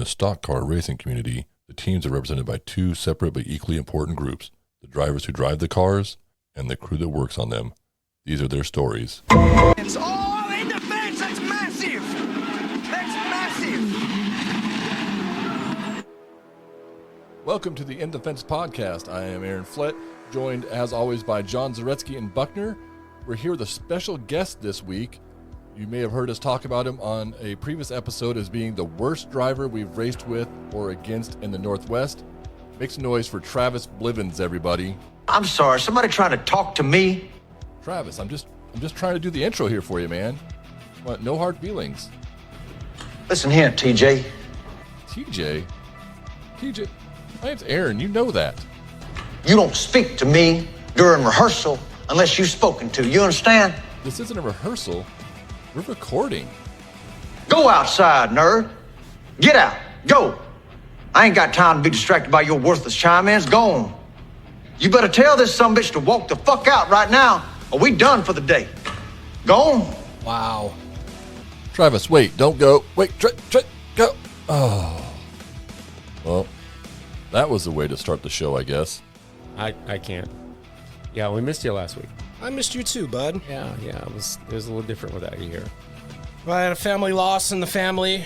the stock car racing community, the teams are represented by two separate but equally important groups, the drivers who drive the cars and the crew that works on them. These are their stories. It's all in defense. That's massive. That's massive. Welcome to the In Defense Podcast. I am Aaron Flett, joined as always by John Zaretsky and Buckner. We're here with a special guest this week. You may have heard us talk about him on a previous episode as being the worst driver we've raced with or against in the Northwest. Make some noise for Travis Blivens, everybody. I'm sorry. Somebody trying to talk to me? Travis, I'm just trying to do the intro here for you, man. What, no hard feelings. Listen here, TJ. TJ, my name's Aaron. You know that. You don't speak to me during rehearsal unless you've spoken to. You understand? This isn't a rehearsal. We're recording. Go outside, nerd. Get out. Go. I ain't got time to be distracted by your worthless chime-ins. Go on. You better tell this sumbitch to walk the fuck out right now, or we done for the day. Go on. Wow. Travis, wait, don't go. Wait, go. Oh. Well, that was the way to start the show, I guess. I can't. Yeah, we missed you last week. I missed you too, bud. Yeah, it was a little different without you here. Well, I had a family loss in the family,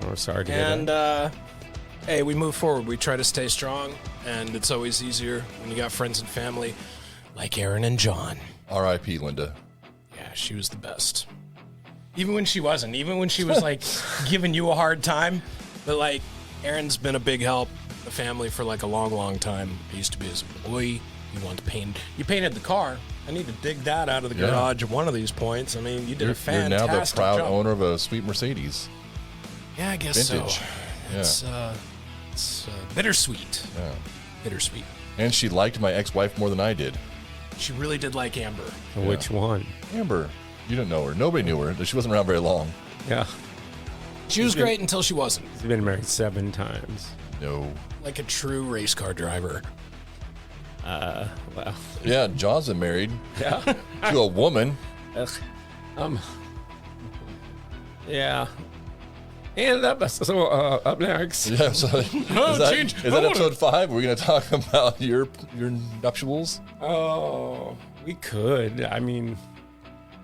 Oh, sorry to hear that. and hey, we move forward. We try to stay strong, and it's always easier when you got friends and family like Aaron and John. R.I.P. Linda. Yeah, she was the best. Even when she wasn't. Even when she was like giving you a hard time, but like Aaron's been a big help the family for like a long, long time. I used to be his employee. You wanted to paint. You painted the car. I need to dig that out of the garage at one of these points. I mean, you did a fantastic You're now the proud job. owner of a sweet Mercedes. Yeah, I guess Vintage. so. Yeah. It's bittersweet. Yeah. Bittersweet. And she liked my ex-wife more than I did. She really did like Amber. Which one? Amber, you didn't know her. Nobody knew her. She wasn't around very long. Yeah. She was great until she wasn't. He's been married 7 times. No. Like a true race car driver. Well. Yeah, John's been married Yeah. to a woman. Yeah. And up next. Yeah, so is that episode 5? We're going to talk about your nuptials? Oh, we could. I mean,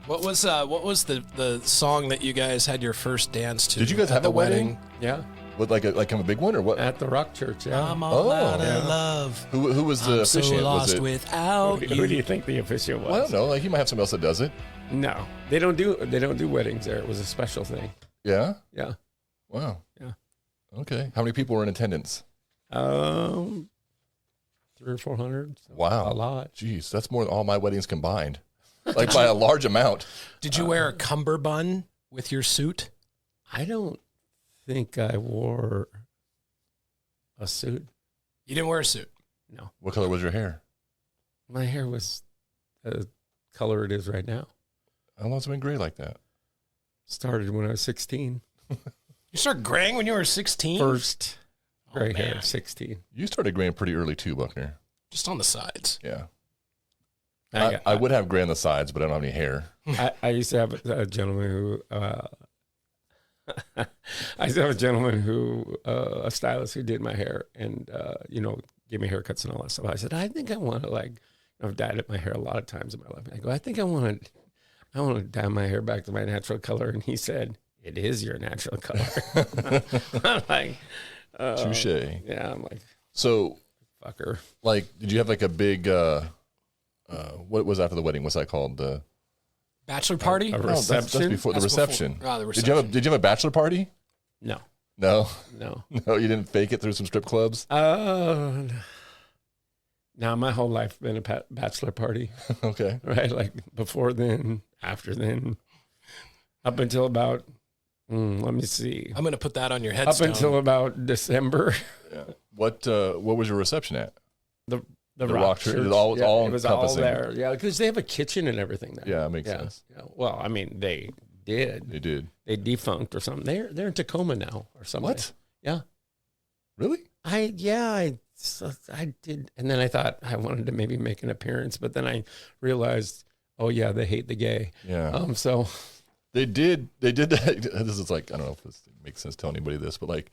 What was the song that you guys had your first dance to? Did you guys at have the a wedding? yeah. What, like a big one or what? At the Rock Church, yeah. I'm all out yeah. of love. Who was the I'm so officiant? lost Was it? without Who do you think the official was? Well, I don't know. Like, you might have somebody else that does it. No, they don't do weddings there. It was a special thing. Yeah? Yeah. Wow. Yeah. Okay. How many people were in attendance? 300 or 400. So Wow. a lot. Jeez, that's more than all my weddings combined. Like by a large amount. Did you wear a cummerbund with your suit? I don't think I wore a suit. You didn't wear a suit. No, What color was your hair? my hair was the color it is right now. How long's it been gray like that? Started when I was 16. You started graying when you were 16? First gray Oh, hair, man. 16. You started graying pretty early too, Buckner. Just on the sides. Yeah. I would have gray on the sides, but I don't have any hair. I used to have a gentleman who a stylist who did my hair and gave me haircuts and all that stuff. I said, I think I want to I've dyed my hair a lot of times in my life. And I go, I think I want to dye my hair back to my natural color. And he said, it is your natural color. I'm like, Touche. yeah, I'm like, So, fucker. like, did you have like a big, what was after the wedding? What's that called? The Bachelor party? A Oh, that's reception? before the That's before- reception. the Did you have a bachelor party? No, No. no. No, you didn't fake it through some strip clubs? Now my whole life been a bachelor party. Okay. Right, like before then, after then, up until about, let me see, I'm going to put that on your up headstone. until about December. Yeah. What was your reception at? The Rock Church. It was all it was all encompassing. there. Yeah, because they have a kitchen and everything there. Yeah, it makes sense. Yeah. Well, I mean, they did. They did. They defunct or something. They're in Tacoma now or something. What? Yeah. Really? I did, and then I thought I wanted to maybe make an appearance, but then I realized, oh yeah, they hate the gay. Yeah. So They did that. This is like, I don't know if this makes sense to tell anybody this, but like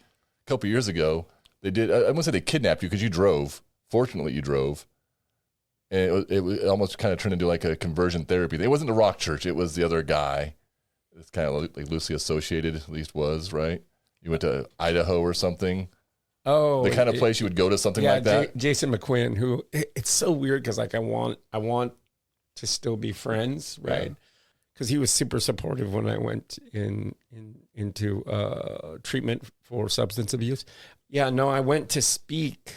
couple years ago, they did. I wouldn't say they kidnapped you because you drove. Fortunately, you drove. And it almost kind of turned into like a conversion therapy. It wasn't the Rock Church. It was the other guy. It's kind of like loosely associated, at least was, right? You went to Idaho or something. Oh, the kind of place you would go to, something like that. Jason McQuinn, who it's so weird because like I want to still be friends, right? Because he was super supportive when I went into treatment for substance abuse. Yeah, no, I went to speak.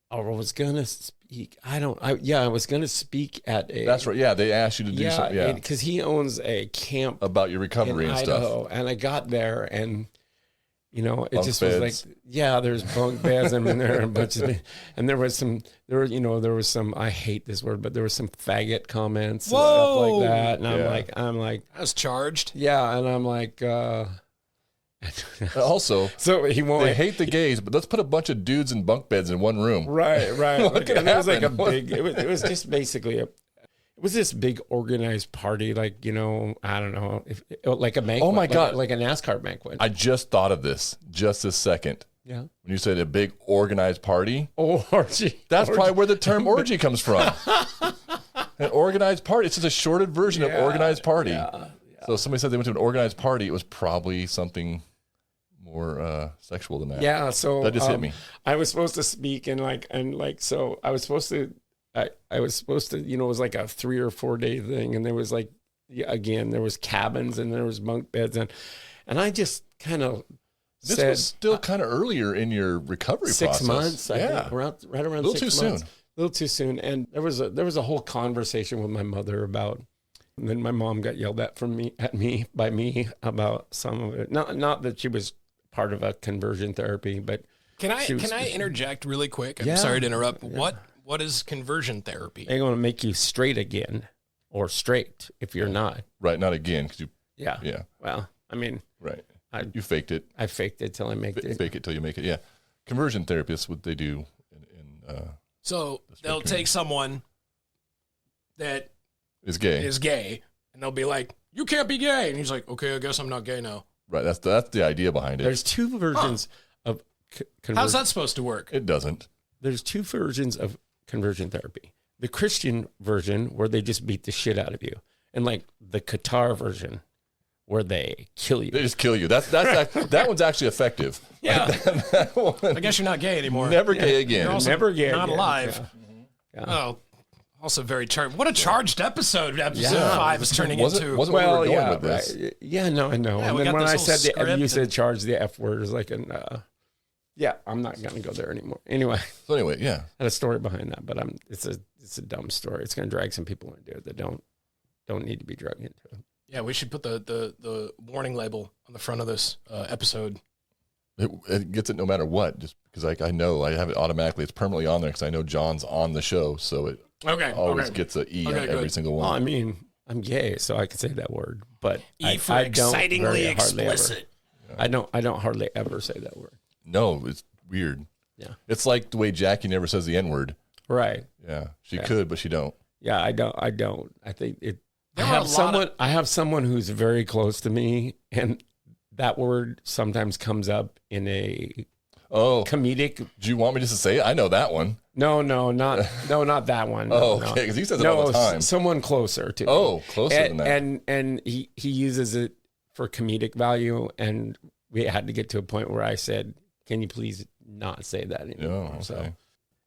Or I was gonna speak. I was gonna speak at a. That's right. Yeah, they asked you to do something. Yeah, because he owns a camp about your recovery and Idaho, stuff. and I got there, and it bunk just beds. was like, there's bunk beds. I'm in there, and a bunch of, and there was some. There was some. I hate this word, but there was some faggot comments and stuff like that, and I'm like, I was charged. Yeah, and I'm like. Also, so he won't. They hate the gays, but let's put a bunch of dudes in bunk beds in one room. Right. What could and it was like a happen? big. It was just basically it was this big organized party, like I don't know, like a banquet. Oh my God, like a NASCAR banquet. I just thought of this just this second. Yeah. When you said a big organized party, orgy. That's probably where the term orgy comes from. An organized party. It's just a shorted version of organized party. Yeah. So somebody said they went to an organized party. It was probably something more sexual than that. Yeah, so that just hit me. I was supposed to speak so I was supposed to it was like a 3 or 4 day thing, and there was like there was cabins and there was bunk beds and I just kind of this was still kind of earlier in your recovery 6 process. months. I think, right around 6 months. A little too soon. And there was a whole conversation with my mother about. And then my mom got yelled at by me about some of it. Not that she was part of a conversion therapy, but can I interject really quick? I'm sorry to interrupt. Yeah. What is conversion therapy? They're going to make you straight again, or straight if you're not. Right, not again because you. Yeah. Yeah. Well, I mean. Right. You faked it. I faked it till I made it. Fake it till you make it. Yeah. Conversion therapists, what they do. So they'll take someone that is gay, and they'll be like, "You can't be gay," and he's like, "Okay, I guess I'm not gay now." Right. That's the idea behind it. There's two versions of conversion. How's that supposed to work? It doesn't. There's two versions of conversion therapy. The Christian version, where they just beat the shit out of you, and like the Qatar version, where they kill you. They just kill you. That one's actually effective. Yeah. That one, I guess you're not gay anymore. Never gay again. You're also never gay. Not again. alive. Yeah. Oh. Also very charged. What a charged episode 5 is turning into. Wasn't where we were going with this. Right. Yeah, no, I know. Yeah, and then when I said you said and... charge the F word, is like I'm not going to go there anymore. Anyway. So anyway, yeah. I had a story behind that, but it's a dumb story. It's going to drag some people into it that don't need to be dragged into it. Yeah, we should put the warning label on the front of this episode. It gets it no matter what, just because I know I have it automatically. It's permanently on there because I know John's on the show, so it always gets an E on every single one. Well, I mean, I'm gay, so I could say that word, but E for I excitingly don't explicit. I don't hardly ever say that word. No, it's weird. Yeah, it's like the way Jackie never says the N word. Right. Yeah, she could, but she don't. Yeah, I don't. I think it. I have someone who's very close to me, and that word sometimes comes up in a comedic. Do you want me just to say it? I know that one. No, not that one. No, okay, because he says it all the time. Someone closer to me. Oh, closer than that. And he uses it for comedic value, and we had to get to a point where I said, "Can you please not say that anymore?" Oh, okay. So,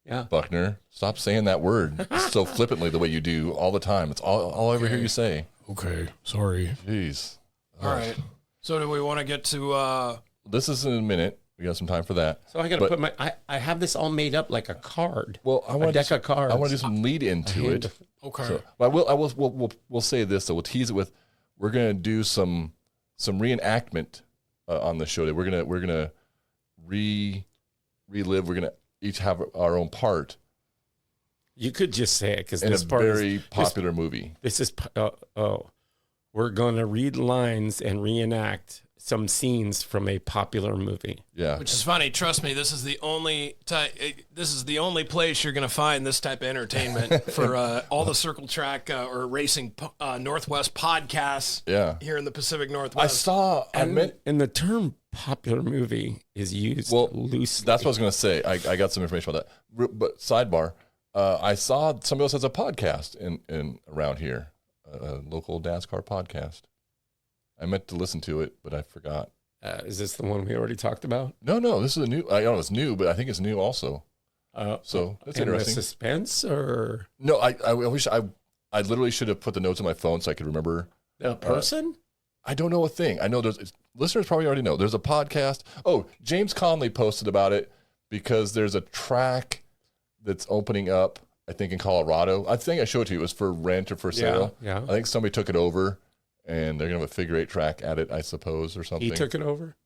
yeah, Buckner, stop saying that word so flippantly the way you do all the time. It's all I ever hear you say. Okay, sorry. Jeez. All right. So do we want to get to? This is in a minute. We got some time for that. So I got to put I have this all made up like a card. Well, I want a deck of cards. I want to do some lead into it. Okay. So, we'll say this. So we'll tease it with. We're gonna do some reenactment on the show. We're gonna relive. We're gonna each have our own part. You could just say it because in this a part very popular movie. This is we're going to read lines and reenact some scenes from a popular movie. Yeah. Which is funny. Trust me, this is the only place you're going to find this type of entertainment for all the circle track or racing Northwest podcasts. Yeah. Here in the Pacific Northwest. And the term popular movie is used loosely. That's what I was going to say. I got some information about that. But sidebar, I saw somebody else has a podcast in around here, a local NASCAR podcast. I meant to listen to it, but I forgot. Is this the one we already talked about? No, this is a new. I know it's new, but I think it's new also. So that's interesting. Suspense or no? I wish I literally should have put the notes on my phone so I could remember the person. I don't know a thing. I know listeners probably already know. There's a podcast. Oh, James Conley posted about it because there's a track that's opening up. I think in Colorado. I think I showed it to you. It was for rent or for sale. Yeah. I think somebody took it over. And they're going to have a figure eight track at it, I suppose, or something. He took it over?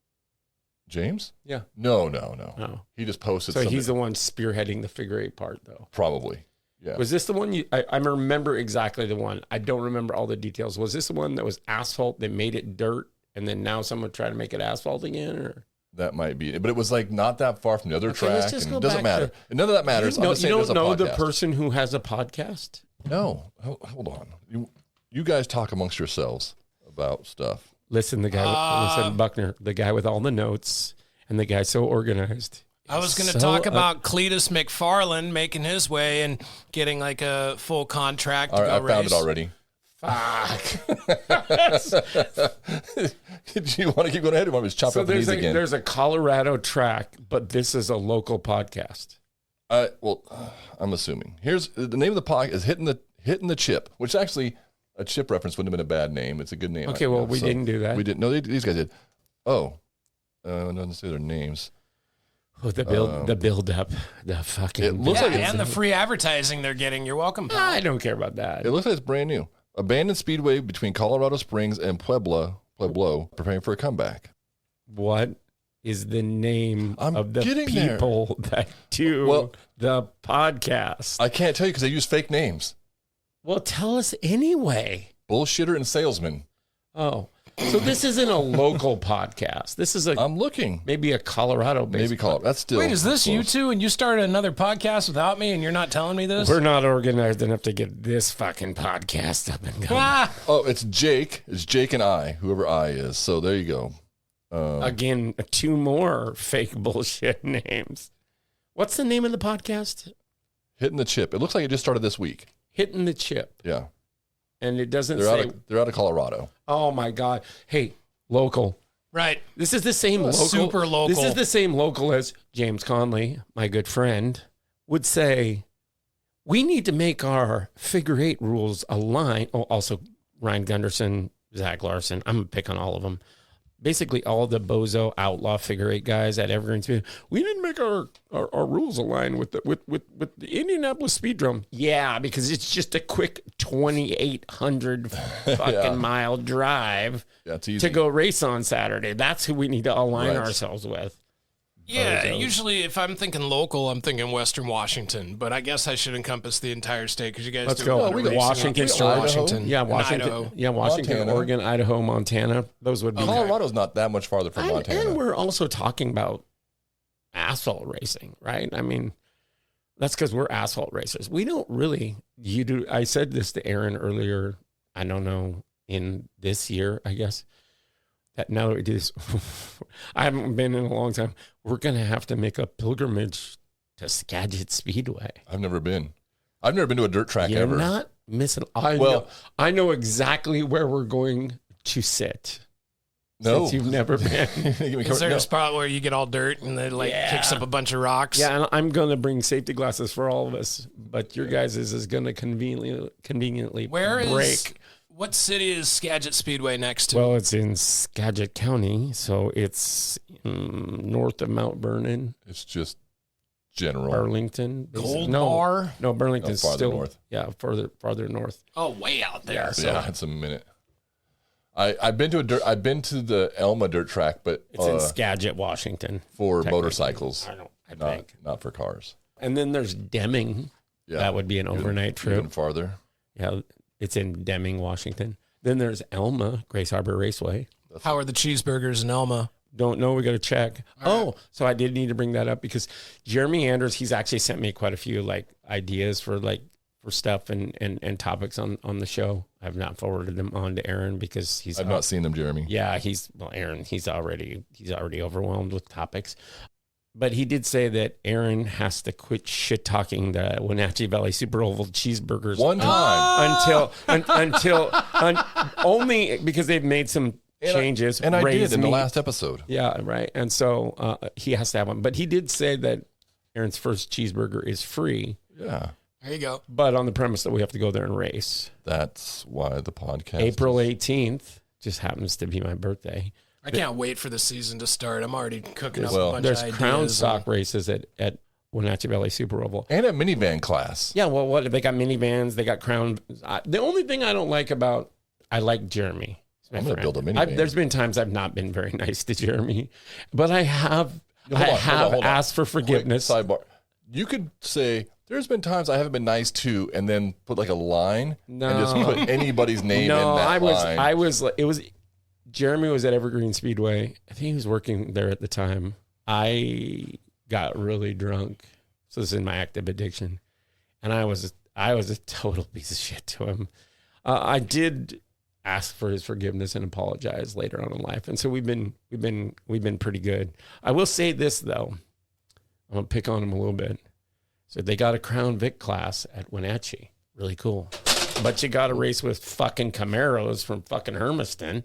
James? Yeah. No. Oh. He just posted So something. he's the one spearheading the figure eight part, though. Probably. Yeah. Was this the one I remember exactly the one. I don't remember all the details. Was this the one that was asphalt, they made it dirt, and then now someone tried to make it asphalt again? Or That might be it. But it was like not that far from the other track. let's just And go it doesn't back matter. And none of that matters. You I'm just saying don't there's a know the podcast. person who has a podcast? No. Hold on. You guys talk amongst yourselves about stuff. Listen, Buckner, the guy with all the notes and the guy so organized. I was going to talk about Cletus McFarland making his way and getting like a full contract to go race. I found it already. Fuck. Do you want to keep going ahead or want me to chop up the knees again? There's a Colorado track, but this is a local podcast. I'm assuming. Here's the name of the podcast is Hitting the Chip, which actually a chip reference wouldn't have been a bad name. It's a good name. Okay, we didn't do that. We didn't. No, these guys did. Oh, I don't say their names. Oh, the build up, the fucking. It looks like and the free advertising they're getting. You're welcome, pal. I don't care about that. It looks like it's brand new. Abandoned speedway between Colorado Springs and Pueblo, preparing for a comeback. What is the name of the people that do the podcast? I can't tell you because they use fake names. Well, tell us anyway. Bullshitter and salesman. Oh, so this isn't a local podcast. This is I'm looking. Maybe a Colorado-based. Maybe Colorado. That's still. Wait, is this close. you two and you started another podcast without me and you're not telling me this? We're not organized enough to get this fucking podcast up and going. Oh, it's Jake. It's Jake and I, whoever I is. So there you go. Again, two more fake bullshit names. What's the name of the podcast? Hitting the Chip. It looks like it just started this week. Hitting the Chip. Yeah. And it doesn't say... They're out of Colorado. Oh, my God. Hey, local. Right. This is the same local. Super local. This is the same local as James Conley, my good friend, would say, we need to make our figure eight rules align. Oh, also Ryan Gunderson, Zach Larson. I'm going to pick on all of them. Basically, all the bozo outlaw figure eight guys at Evergreen Speed. We didn't make our rules align with the Indianapolis Speedrome. Yeah, because it's just a quick 2,800 fucking mile drive to go race on Saturday. That's who we need to align ourselves with. Yeah, usually if I'm thinking local, I'm thinking Western Washington, but I guess I should encompass the entire state because you guys Let's do go. we got Washington, Washington, yeah, Washington, Idaho. yeah, Washington, Montana. Oregon, Idaho, Montana. Those would be. Colorado's not that much farther from Montana. And we're also talking about asphalt racing, right? I mean, that's because we're asphalt racers. We don't really. You do. I said this to Aaron earlier. I don't know in this year, I guess. That now that we do this, I haven't been in a long time. We're going to have to make a pilgrimage to Skagit Speedway. I've never been to a dirt track You're ever. not missing. I know exactly where we're going to sit. No. Since you've never been. Is there a spot where you get all dirt and it kicks up a bunch of rocks? Yeah, and I'm going to bring safety glasses for all of us, but your guys' is going to conveniently break. What city is Skagit Speedway next to? Well, it's in Skagit County, so it's north of Mount Vernon. It's just general. Burlington. Gold Bar? No, Burlington's farther still north. Yeah, farther north. Oh, way out there. Yeah, it's a minute. I've been to the Elma dirt track, but it's in Skagit, Washington for motorcycles. I think not for cars. And then there's Deming. Yeah, that would be an overnight trip. Even farther. Yeah, it's in Deming, Washington. Then there's Elma, Grace Harbor Raceway. How are the cheeseburgers in Elma? Don't know. We got to check. So I did need to bring that up because Jeremy Anders, he's actually sent me quite a few like ideas for stuff and topics on the show. I've not forwarded them on to Aaron because I've not seen them, Jeremy. Yeah, Aaron, he's already overwhelmed with topics. But he did say that Aaron has to quit shit talking the Wenatchee Valley Super Oval cheeseburgers One time until only because they've made some changes. And I did in the last episode. Yeah, right. And so he has to have one. But he did say that Aaron's first cheeseburger is free. Yeah. There you go. But on the premise that we have to go there and race. That's why the podcast. April 18th just happens to be my birthday. I can't wait for the season to start. I'm already cooking up a Well, bunch There's of ideas. crown stock races at Wenatchee Valley Super Oval. And a minivan class. Yeah, well, what they got minivans, they got crown. The only thing I don't like about, I like Jeremy. I'm going to build a minivan. There's been times I've not been very nice to Jeremy, but I have Hold on. asked for forgiveness. Quick sidebar. You could say, there's been times I haven't been nice to, and then put like a line and just put anybody's name in that line. It was Jeremy was at Evergreen Speedway. I think he was working there at the time. I got really drunk. So this is my active addiction. And I was a total piece of shit to him. I did ask for his forgiveness and apologize later on in life. And so we've been pretty good. I will say this though. I'm gonna pick on him a little bit. So they got a Crown Vic class at Wenatchee. Really cool. But you got to race with fucking Camaros from fucking Hermiston.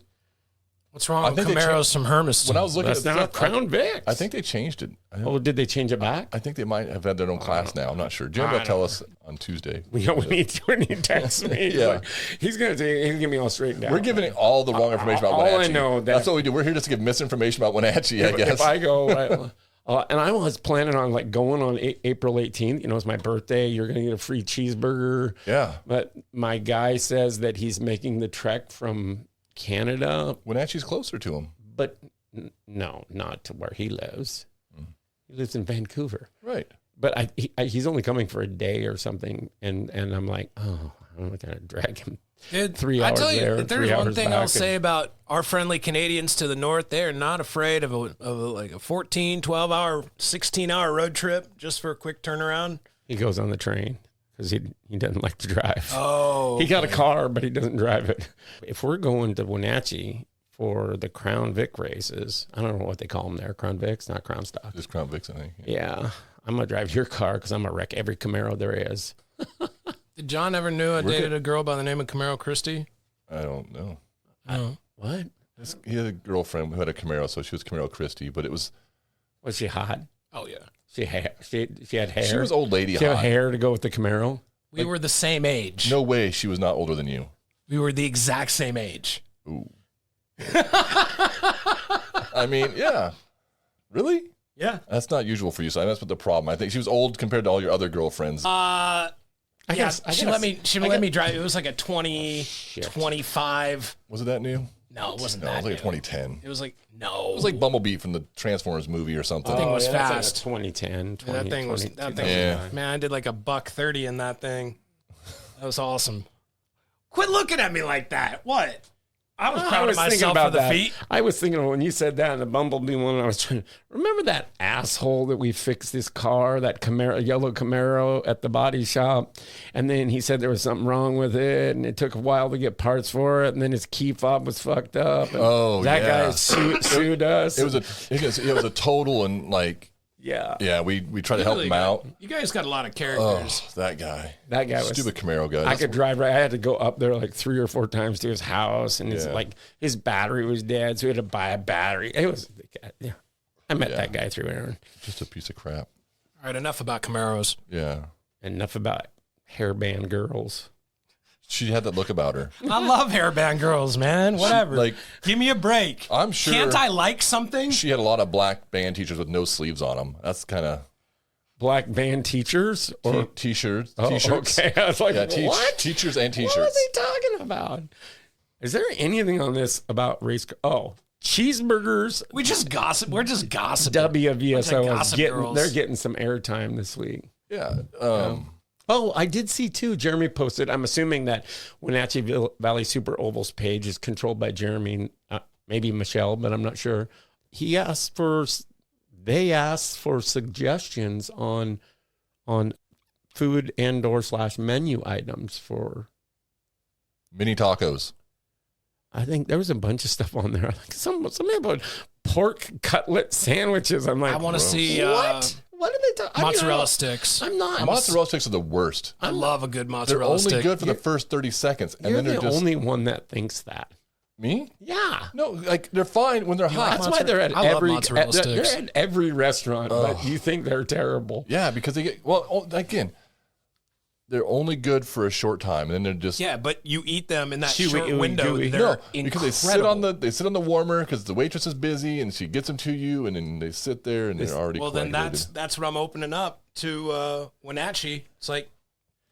What's wrong with Camaros from Hermiston? When I was looking That's at not that, Crown Vic. I think they changed it. Oh, did they change it back? I think they might have had their own class now. I'm not sure. Jim will tell us on Tuesday. We need to text me. Yeah. He's gonna give me all straightened down. We're giving all the wrong information about Wenatchee. All I know that's what we do. We're here just to give misinformation about Wenatchee, I guess. If I go, and I was planning on like going on April 18th. You know, it's my birthday. You're gonna get a free cheeseburger. Yeah. But my guy says that he's making the trek from Canada. Wenatchee's closer to him. But no, not to where he lives. He lives in Vancouver. Right. But he's only coming for a day or something. And I'm like, I'm not going to drag him 3 hours I tell you, there. if there's one thing I'll say about our friendly Canadians to the north, they're not afraid of a 14, 12-hour, 16-hour road trip just for a quick turnaround. He goes on the train because he doesn't like to drive. Oh. He got a car, but he doesn't drive it. If we're going to Wenatchee for the Crown Vic races, I don't know what they call them there. Crown Vics, not Crown Stock. Just Crown Vics, I think. Yeah. I'm going to drive your car because I'm going to wreck every Camaro there is. Did John ever knew I dated a girl by the name of Camaro Christie? I don't know. No. What? He had a girlfriend who had a Camaro, so she was Camaro Christie, but it was... Was she hot? Oh, yeah. She had hair. She was old lady She had hot. hair to go with the Camaro. We were the same age. No way she was not older than you. We were the exact same age. Ooh. I mean, yeah. Really? Yeah. That's not usual for you, so that's what the problem. I think she was old compared to all your other girlfriends. She let me drive. It was like a 25. Was it that new? No, it wasn't No, it that was like a new. 2010. It was like, no. It was like Bumblebee from the Transformers movie or something. That thing was that's like fast. 2010, 20, That thing was, 20, Yeah. man, I did like $130 in that thing. That was awesome. Quit looking at me like that. What? I was proud of myself for the feet. I was thinking when you said that in the Bumblebee one, I was trying to remember that asshole that we fixed this car, that Camaro, yellow Camaro at the body shop. And then he said there was something wrong with it and it took a while to get parts for it. And then his key fob was fucked up. And that guy sued us. It was a total and like, yeah. we tried to help him out. You guys got a lot of characters. Oh, that guy. That guy was Stupid Camaro guy. I could drive right. I had to go up there like 3 or 4 times to his house, and his his battery was dead, so we had to buy a battery. It was, I met that guy through Aaron. Just a piece of crap. All right, enough about Camaros. Yeah. Enough about hairband girls. She had that look about her. I love hairband girls, man. Whatever. Like, give me a break. I'm sure. Can't I like something? She had a lot of black band teachers with no sleeves on them. That's kind of black band teachers or t-shirts. Oh, T-shirts. okay, I was like, what? Teachers and t-shirts. What was he talking about? Is there anything on this about race? Oh, cheeseburgers. We just gossip. We're just gossiping. WVSO they're getting some airtime this week. Yeah. Oh, I did see too. Jeremy posted. I'm assuming that Wenatchee Valley Super Oval's page is controlled by Jeremy, maybe Michelle, but I'm not sure. They asked for suggestions on food and/or / menu items for Mini tacos. I think there was a bunch of stuff on there. Like something about pork cutlet sandwiches. I'm like, I want to see what? What are they talking? mozzarella sticks. I'm not. Mozzarella sticks are the worst. I love a good They're mozzarella only stick. good for the first 30 seconds. And You're then they're the just... only one that thinks that. Me? Yeah. No, like they're fine when they're hot. That's why they're at I love every mozzarella they're sticks. at every restaurant, but you think they're terrible. Yeah, because they get, well, again, they're only good for a short time, and then they're just Yeah, but you eat them in that Chewy, short ooey window. gooey. They're no, incredible. because they sit on the warmer because the waitress is busy and she gets them to you, and then they sit there and they're already Well, then coagulated. that's what I'm opening up to Wenatchee. It's like,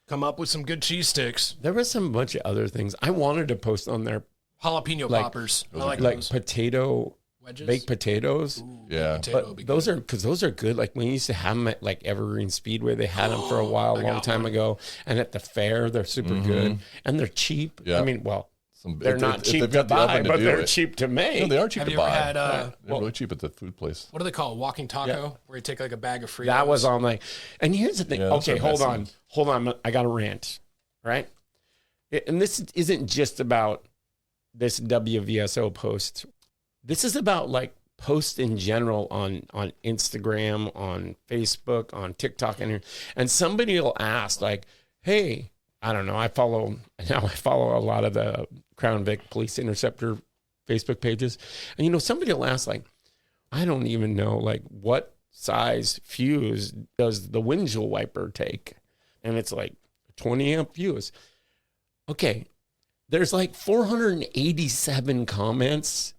come up with some good cheese sticks. There was some bunch of other things I wanted to post on there, Jalapeno poppers. I like like those. potato Wedges. baked potatoes. Yeah, Potato would be But good. those are good. Like when you used to have them at like Evergreen Speedway, they had them for a while, a long time ago. And at the fair, they're super good and they're cheap. Yeah. I mean, well, Some- they're if not if cheap they've to got the buy, oven to but do they're it. cheap to make. No, they are cheap Have to you buy. ever had, They're really cheap at the food place. What do they call it? Walking taco? Where you take like a bag of Fritos. That was on like, and here's the thing. Yeah, those Okay, are hold on. I got a rant, right? And this isn't just about this WVSO post. This is about like posts in general on Instagram, on Facebook, on TikTok, and somebody will ask like, "Hey, I don't know. I follow a lot of the Crown Vic Police Interceptor Facebook pages, and somebody will ask like, I don't even know like what size fuse does the windshield wiper take, and it's like 20 amp fuse. Okay, there's like 487 comments.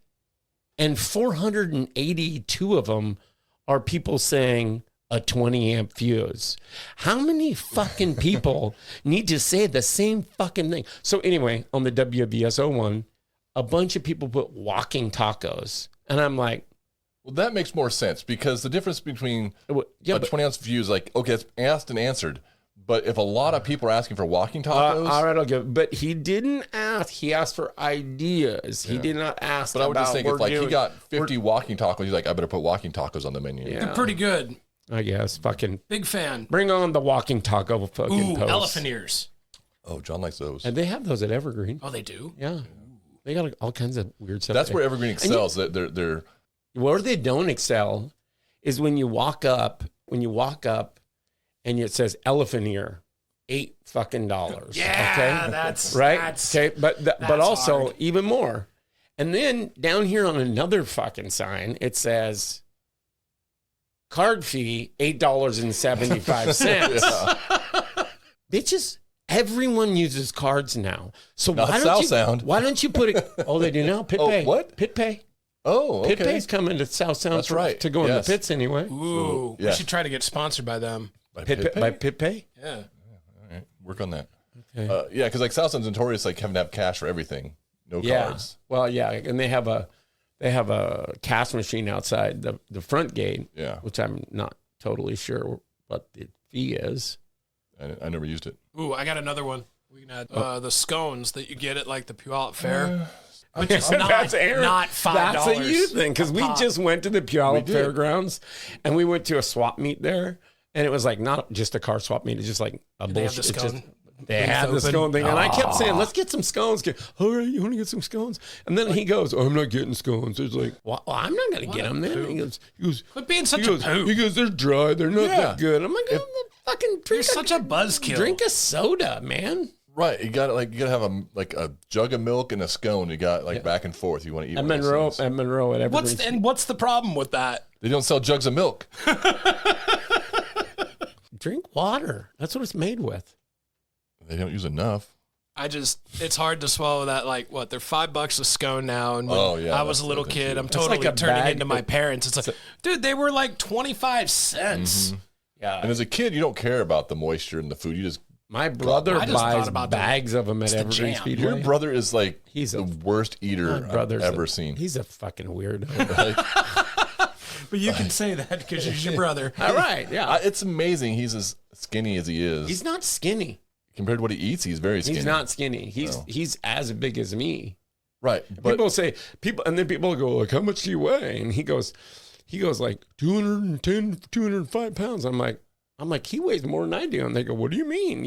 And 482 of them are people saying a 20 amp fuse. How many fucking people need to say the same fucking thing? So anyway, on the WVSO one, a bunch of people put walking tacos. And I'm like, Well, that makes more sense because the difference between yeah, a 20-ounce fuse, like, okay, it's asked and answered. But if a lot of people are asking for walking tacos, all right, I'll give. But he didn't ask. He asked for ideas. He did not ask. but I would just think if like he got 50 we're- walking tacos, he's like, I better put walking tacos on the menu. Yeah. They're pretty good. I guess. Fucking Big fan. bring on the walking taco fucking Ooh, post. elephant ears. Oh, John likes those. And they have those at Evergreen. Oh, they do? Yeah. They got all kinds of weird stuff. That's where Evergreen excels. That they're Where they don't excel is when you walk up and it says elephant ear, $8 fucking. Yeah, okay? that's right. That's, Okay, but that's also hard. even more. And then down here on another fucking sign, it says card fee $8.75. Bitches, everyone uses cards now. So Not why don't South you? Sound. Why don't you put it? Oh, they do now. Pit Oh, pay. what? Pit pay. oh, okay. Pit pay's coming to South Sound. That's right. To go in Yes. the pits anyway. Ooh, yeah. we should try to get sponsored by them. By Pit Pay? by Pit pay. Yeah. All right, work on that. Okay. Yeah, because like South Sound's notorious, like having to have cash for everything, no Yeah. cards. Well, yeah, and they have a cash machine outside the front gate. Yeah. Which I'm not totally sure what the fee is. I never used it. Ooh, I got another one. We can add the scones that you get at like the Puyallup Fair. Which That's is not Aaron. $5. That's a you thing because we pop. just went to the Puyallup We did. Fairgrounds and we went to a swap meet there, and it was like not just a car swap meet; it's just like a Did they have bullshit. the it's just- scone? They Booth had the open? scone thing, and I kept saying, "Let's get some scones." All right, you want to get some scones? And then he goes, "Oh, I'm not getting scones." It's like, well, I'm not going to get them. Then he goes, Quit being such he a goes, poop. he goes, they're dry. They're not Yeah. that good. I'm like, I'm not fucking You're drink. such a buzzkill. Drink a soda, man. Right, you got to have a jug of milk and a scone. You got like back and forth. You want to eat At one of those Monroe, things. at Monroe, at Evergreen. What's the problem with that? They don't sell jugs of milk. Drink water. That's what it's made with. They don't use enough. It's hard to swallow that. Like, what? They're $5 a scone now. And when Oh, yeah, I was that's a little the thing, kid, too. I'm That's totally like a turning bag- into my parents. It's like, dude, they were like 25 cents. Yeah. And as a kid, you don't care about the moisture in the food. You just My brother I just thought buys about the- bags of them at the Evergreen jam. Speedway. your brother is like He's the a- worst eater My I've brother's ever a- seen. He's a fucking weirdo. But you can say that because he's your brother. All right, yeah. It's amazing. He's as skinny as he is. He's not skinny. Compared to what he eats, he's very skinny. He's not skinny. He's as big as me. Right. But And then people go like, how much do you weigh? And he goes like 210, 205 pounds. I'm like, he weighs more than I do. And they go, what do you mean?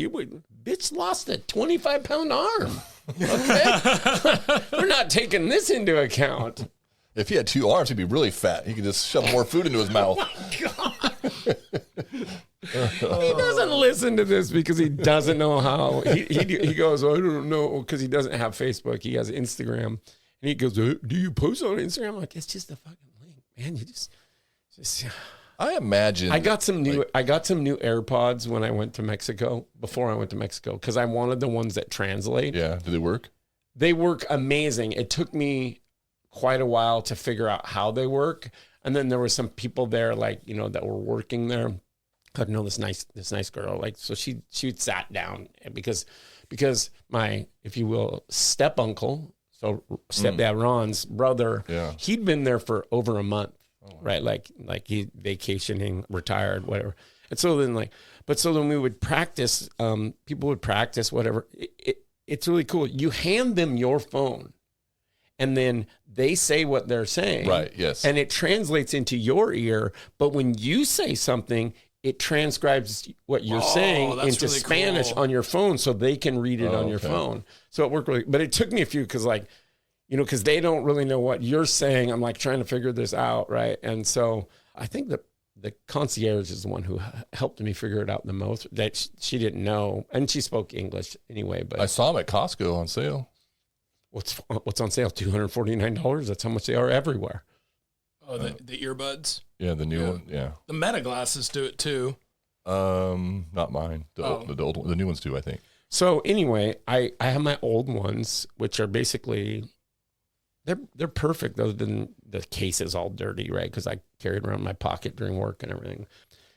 Bitch lost a 25-pound arm. Okay? We're not taking this into account. if he had 2 arms, he'd be really fat. He could just shove more food into his mouth. He doesn't listen to this because he doesn't know how. He goes, I don't know, because he doesn't have Facebook. He has Instagram. And he goes, do you post on Instagram? I'm like, it's just a fucking link, man. You just I imagine I got some new AirPods when I went to Mexico, before I went to Mexico, because I wanted the ones that translate. Yeah. Do they work? They work amazing. It took me quite a while to figure out how they work. And then there were some people there, like, you know, that were working there. I know this nice girl. Like, so she sat down because my, if you will, step uncle, so stepdad Ron's brother, he'd been there for over a month. Right, like he vacationing, retired, whatever. And so then we would practice. People would practice, whatever. It's really cool. You hand them your phone, and then they say what they're saying. Right. Yes. And it translates into your ear. But when you say something, it transcribes what you're saying into really Spanish on your phone, so they can read it on your phone. So it worked really. But it took me a few because because they don't really know what you're saying. I'm like trying to figure this out, right? And so I think the concierge is the one who helped me figure it out the most. That she didn't know, and she spoke English anyway. But I saw them at Costco on sale. What's on sale? $249. That's how much they are everywhere. Oh, the earbuds. Yeah, the new one. Yeah, the Meta glasses do it too. Not mine. The old, the new ones do, I think. So anyway, I have my old ones, which are basically. They're perfect, other than the case is all dirty, right? Because I carried around in my pocket during work and everything.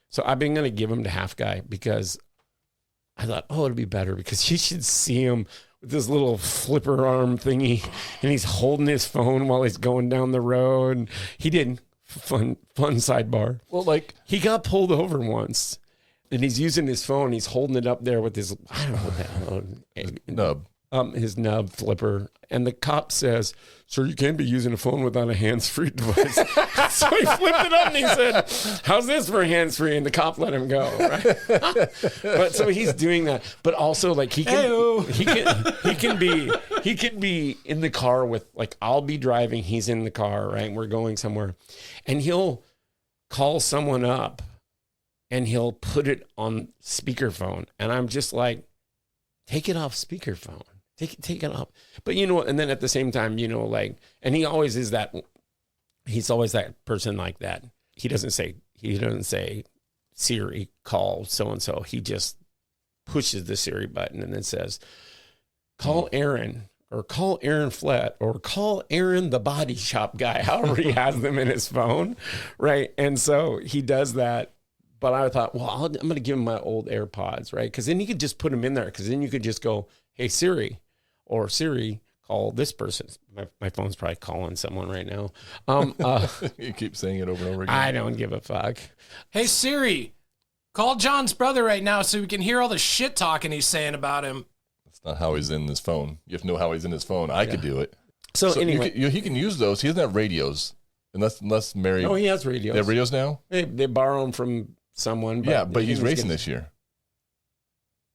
So I've been going to give them to Half Guy because I thought, it'd be better because you should see him with this little flipper arm thingy, and he's holding his phone while he's going down the road. He did fun sidebar. Well, like he got pulled over once, and he's using his phone. He's holding it up there with his I don't know what the hell nub. His nub flipper, and the cop says, "Sir, you can't be using a phone without a hands-free device." So he flipped it up and he said, "How's this for hands-free?" And the cop let him go. Right? But so he's doing that, but also like he can be in the car with, like, I'll be driving, he's in the car, right? We're going somewhere, and he'll call someone up, and he'll put it on speakerphone, and I'm just like, take it off speakerphone. Take it off. But and then at the same time, and he always is that, he's always that person like that. He doesn't say, Siri, call so-and-so. He just pushes the Siri button and then says, call Aaron, or call Aaron Flett, or call Aaron the body shop guy, however he has them in his phone, right? And so he does that. But I thought, I'm going to give him my old AirPods, right? Because then you could just put them in there, because then you could just go, hey, Siri, or Siri, call this person. My phone's probably calling someone right now. You keep saying it over and over again. I don't give a fuck. Hey, Siri, call John's brother right now so we can hear all the shit talking he's saying about him. That's not how he's in his phone. You have to know how he's in his phone. I could do it. So anyway. He can use those. He doesn't have radios. Unless Mary... No, he has radios. They have radios now? They borrow them from someone. But he's racing this year.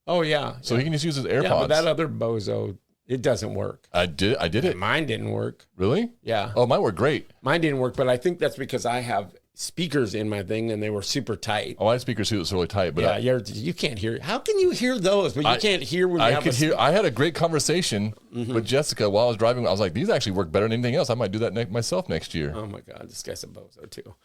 Oh, yeah. So he can just use his AirPods. Yeah, but that other bozo, it doesn't work. I did it. Mine didn't work. Really? Yeah. Oh, mine worked great. Mine didn't work, but I think that's because I have speakers in my thing, and they were super tight. Oh, I had speakers too. It was really tight. But you can't hear. How can you hear those? But you can't hear when you have I had a great conversation with Jessica while I was driving. I was like, these actually work better than anything else. I might do that myself next year. Oh, my God. This guy's a bozo, too.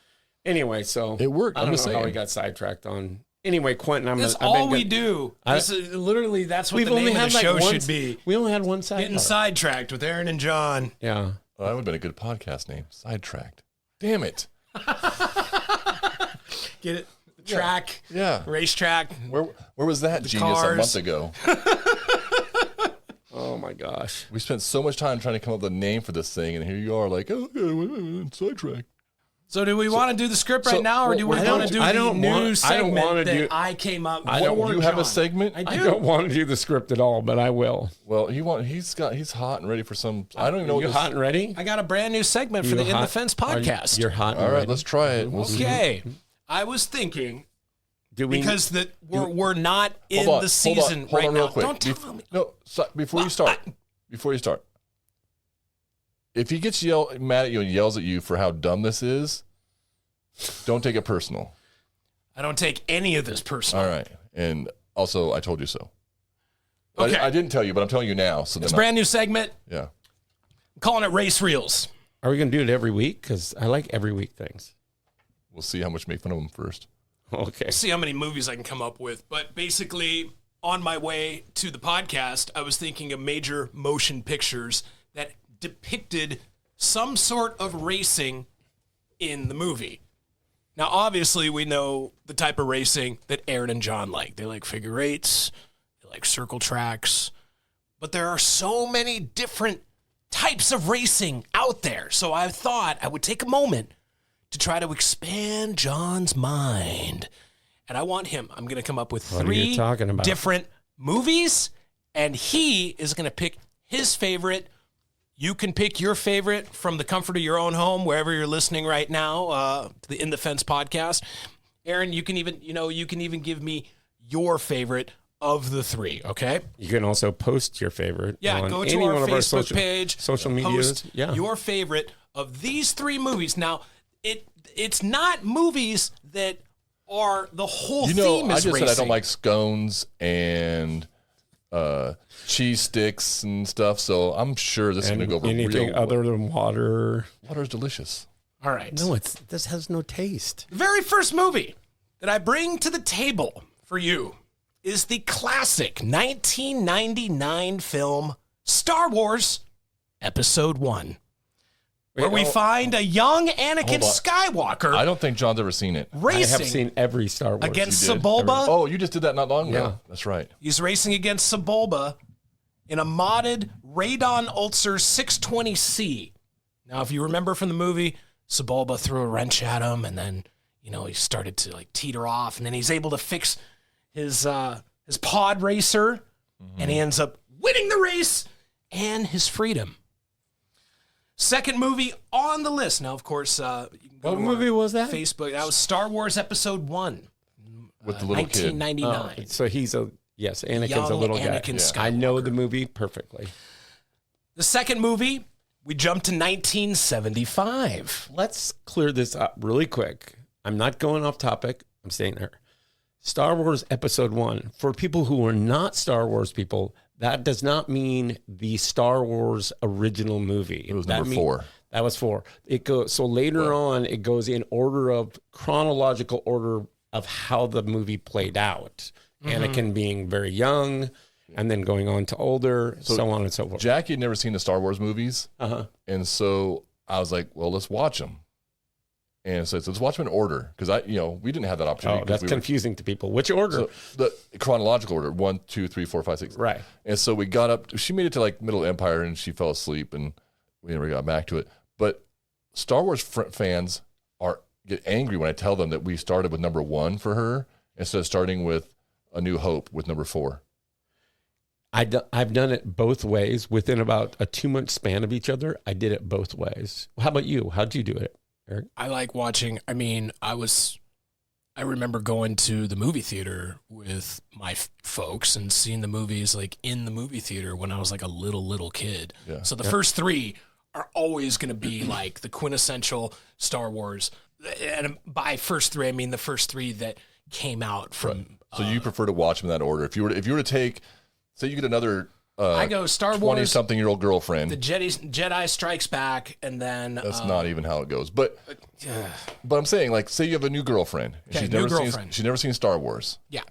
Anyway, so... It worked. I don't know how we got sidetracked on... Anyway, Quentin, that's all we do. This is literally, that's what the name of the show should be. We only had one sidetrack. Getting sidetracked with Aaron and John. Yeah. Oh, that would have been a good podcast name. Sidetracked. Damn it. Get it? Track. Yeah. Racetrack. Where was that genius a month ago? Oh, my gosh. We spent so much time trying to come up with a name for this thing, and here you are like, sidetracked. So do we want to do the script right so- now, or do we well, want to do I the don't new want- I don't segment wanna that do- I came up with? I don't- for You have a John? segment? I I do. don't want to do the script at all, but I will. Well, he's hot and ready for some. I don't even know what You this. hot and ready? I got a brand new segment for You the In the hot- Fence are you- podcast. You're hot and All right, ready. let's try it. We'll see. Okay. I was thinking, Do we, because we're not in Hold on, the season hold on right real now. quick. Don't tell me. No, before you start, if he gets mad at you and yells at you for how dumb this is, don't take it personal. I don't take any of this personal. All right, and also I told you so. Okay. I didn't tell you, but I'm telling you now. So It's then a brand new segment. yeah. I'm calling it Race Reels. Are we going to do it every week? Because I like every week things. We'll see how much you make fun of him first. Okay. See how many movies I can come up with. But basically, on my way to the podcast, I was thinking of major motion pictures that depicted some sort of racing in the movie. Now, obviously, we know the type of racing that Aaron and John like. They like figure eights, they like circle tracks. But there are so many different types of racing out there. So I thought I would take a moment to try to expand John's mind. And I want him, I'm going to come up with What are you 3 talking about? different movies, and he is going to pick his favorite. You can pick your favorite from the comfort of your own home, wherever you're listening right now, to the In the Fence podcast. Aaron, you can even give me your favorite of the 3, okay? You can also post your favorite. Yeah, on go to any our one of Facebook page. social post medias. Yeah. your favorite of these 3 movies. Now, it's not movies that are the whole theme I is just racing. said I don't like scones and cheese sticks and stuff, so I'm sure this is going to And go over anything real other than water. Water is delicious. All right. No, this has no taste. The very first movie that I bring to the table for you is the classic 1999 film Star Wars Episode 1, where we find a young Anakin Skywalker I don't think John's ever seen it. I racing have seen every Star Wars. against You did? Sebulba. Oh, you just did that not long ago. Yeah. That's right. He's racing against Sebulba in a modded Radon Ulcer 620C. Now, if you remember from the movie, Sebulba threw a wrench at him, and then he started to like teeter off, and then he's able to fix his pod racer, and he ends up winning the race and his freedom. Second movie on the list. Now, of course, you can go What to movie our was that? Facebook. That was Star Wars Episode 1, With the little kid. 1999. So Anakin's Young a little Anakin guy. I know Skywalker. the movie perfectly. The second movie, we jump to 1975. Let's clear this up really quick. I'm not going off topic. I'm staying there. Star Wars Episode 1. For people who are not Star Wars people, that does not mean the Star Wars original movie. It was That number mean- 4. That was 4. It goes so later on. It goes in order of chronological order of how the movie played out. Anakin being very young, and then going on to older, so on and so forth. Jackie had never seen the Star Wars movies, and so I was like, "Well, let's watch them." And so let's watch them in order because we didn't have that opportunity. Oh, that's confusing to people. Which order? So the chronological order: 1, 2, 3, 4, 5, 6. Right. And so we got up. She made it to like Middle Empire, and she fell asleep, and we never got back to it. But Star Wars fans get angry when I tell them that we started with number 1 for her instead of starting with A New Hope with number 4. I've done it both ways within about a 2-month span of each other. I did it both ways. How about you? How'd you do it, Eric? I like watching. I mean, I remember going to the movie theater with my folks and seeing the movies like in the movie theater when I was like a little kid. Yeah. So the first 3 are always going to be like the quintessential Star Wars. And by first 3, I mean the first 3 that came out from. So you prefer to watch them in that order. If you were to take, say, you get another. I go Star Wars, 20-something-year-old girlfriend. the Jedi Strikes Back, and then That's not even how it goes. But I'm saying, like, say you have a new girlfriend. And Okay, new girlfriend. She's never seen Star Wars. yeah.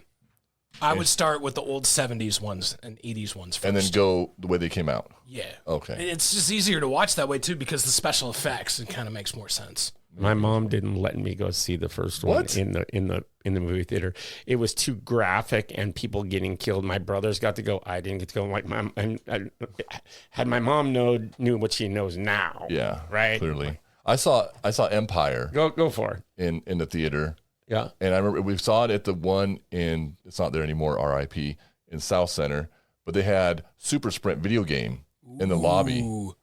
I would start with the old 70s ones and 80s ones first. And then go the way they came out. Yeah. Okay. It's just easier to watch that way too because the special effects, it kind of makes more sense. My mom didn't let me go see the first one What? in the movie theater. It was too graphic and people getting killed. My brothers got to go. I didn't get to go. Like had my mom knew what she knows now. Yeah. Right. Clearly. I saw Empire Go for it. in the theater. Yeah. And I remember we saw it at the one it's not there anymore, RIP, in South Center, but they had Super Sprint video game in the lobby. Ooh.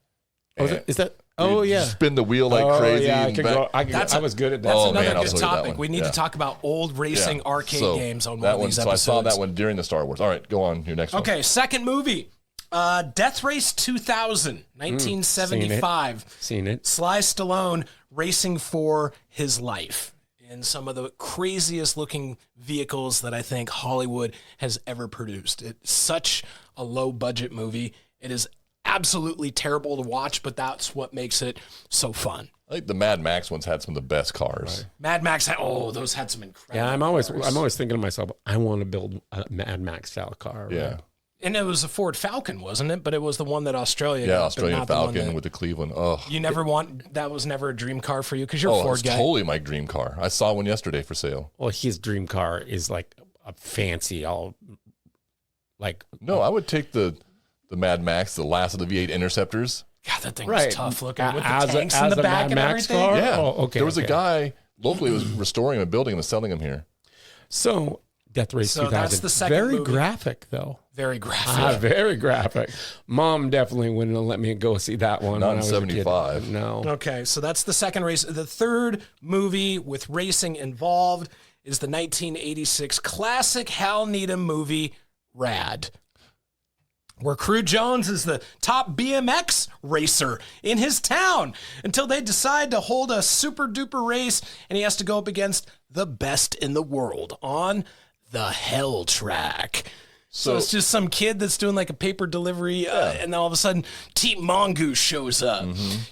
Is that? You Oh yeah. spin the wheel like crazy. Yeah, and back. I was good at that. That's Oh, another man, I'll good show you that topic. one. We need to talk about old racing arcade So, games on one that of these So episodes. I saw that one during the Star Wars. All right, go on. Your next one. Okay, second movie. Death Race 2000, 1975. Seen it. Sly Stallone racing for his life in some of the craziest looking vehicles that I think Hollywood has ever produced. It's such a low budget movie. It is absolutely terrible to watch, but that's what makes it so fun. I think the Mad Max ones had some of the best cars. Right. Mad Max those had some incredible Yeah, I'm cars. always thinking to myself, I want to build a Mad Max style car. Yeah. Right? And it was a Ford Falcon, wasn't it? But it was the one that Australia got, Yeah, but Australian not the one Falcon that- with the Cleveland. Oh, that was never a dream car for you because you're a Ford it's guy. totally my dream car. I saw one yesterday for sale. Well, his dream car is like a fancy, all like No, I would take the Mad Max, the last of the V8 Interceptors. God, that thing right. was tough looking with the As tanks a in the back Mad and Max everything. car? Yeah. Oh, okay. There was a okay. guy locally who was restoring them and building them and selling them here. So Death Race So 2000. that's the second Very movie. graphic though. Very graphic. Very graphic. Mom definitely wouldn't have let me go see that one. Not when in I was a kid. 75. No. Okay, so that's the second race. The third movie with racing involved is the 1986 classic Hal Needham movie, Rad, where Crew Jones is the top BMX racer in his town until they decide to hold a super duper race and he has to go up against the best in the world on the Hell Track. So it's just some kid that's doing like a paper delivery, and then all of a sudden, Team Mongoose shows up.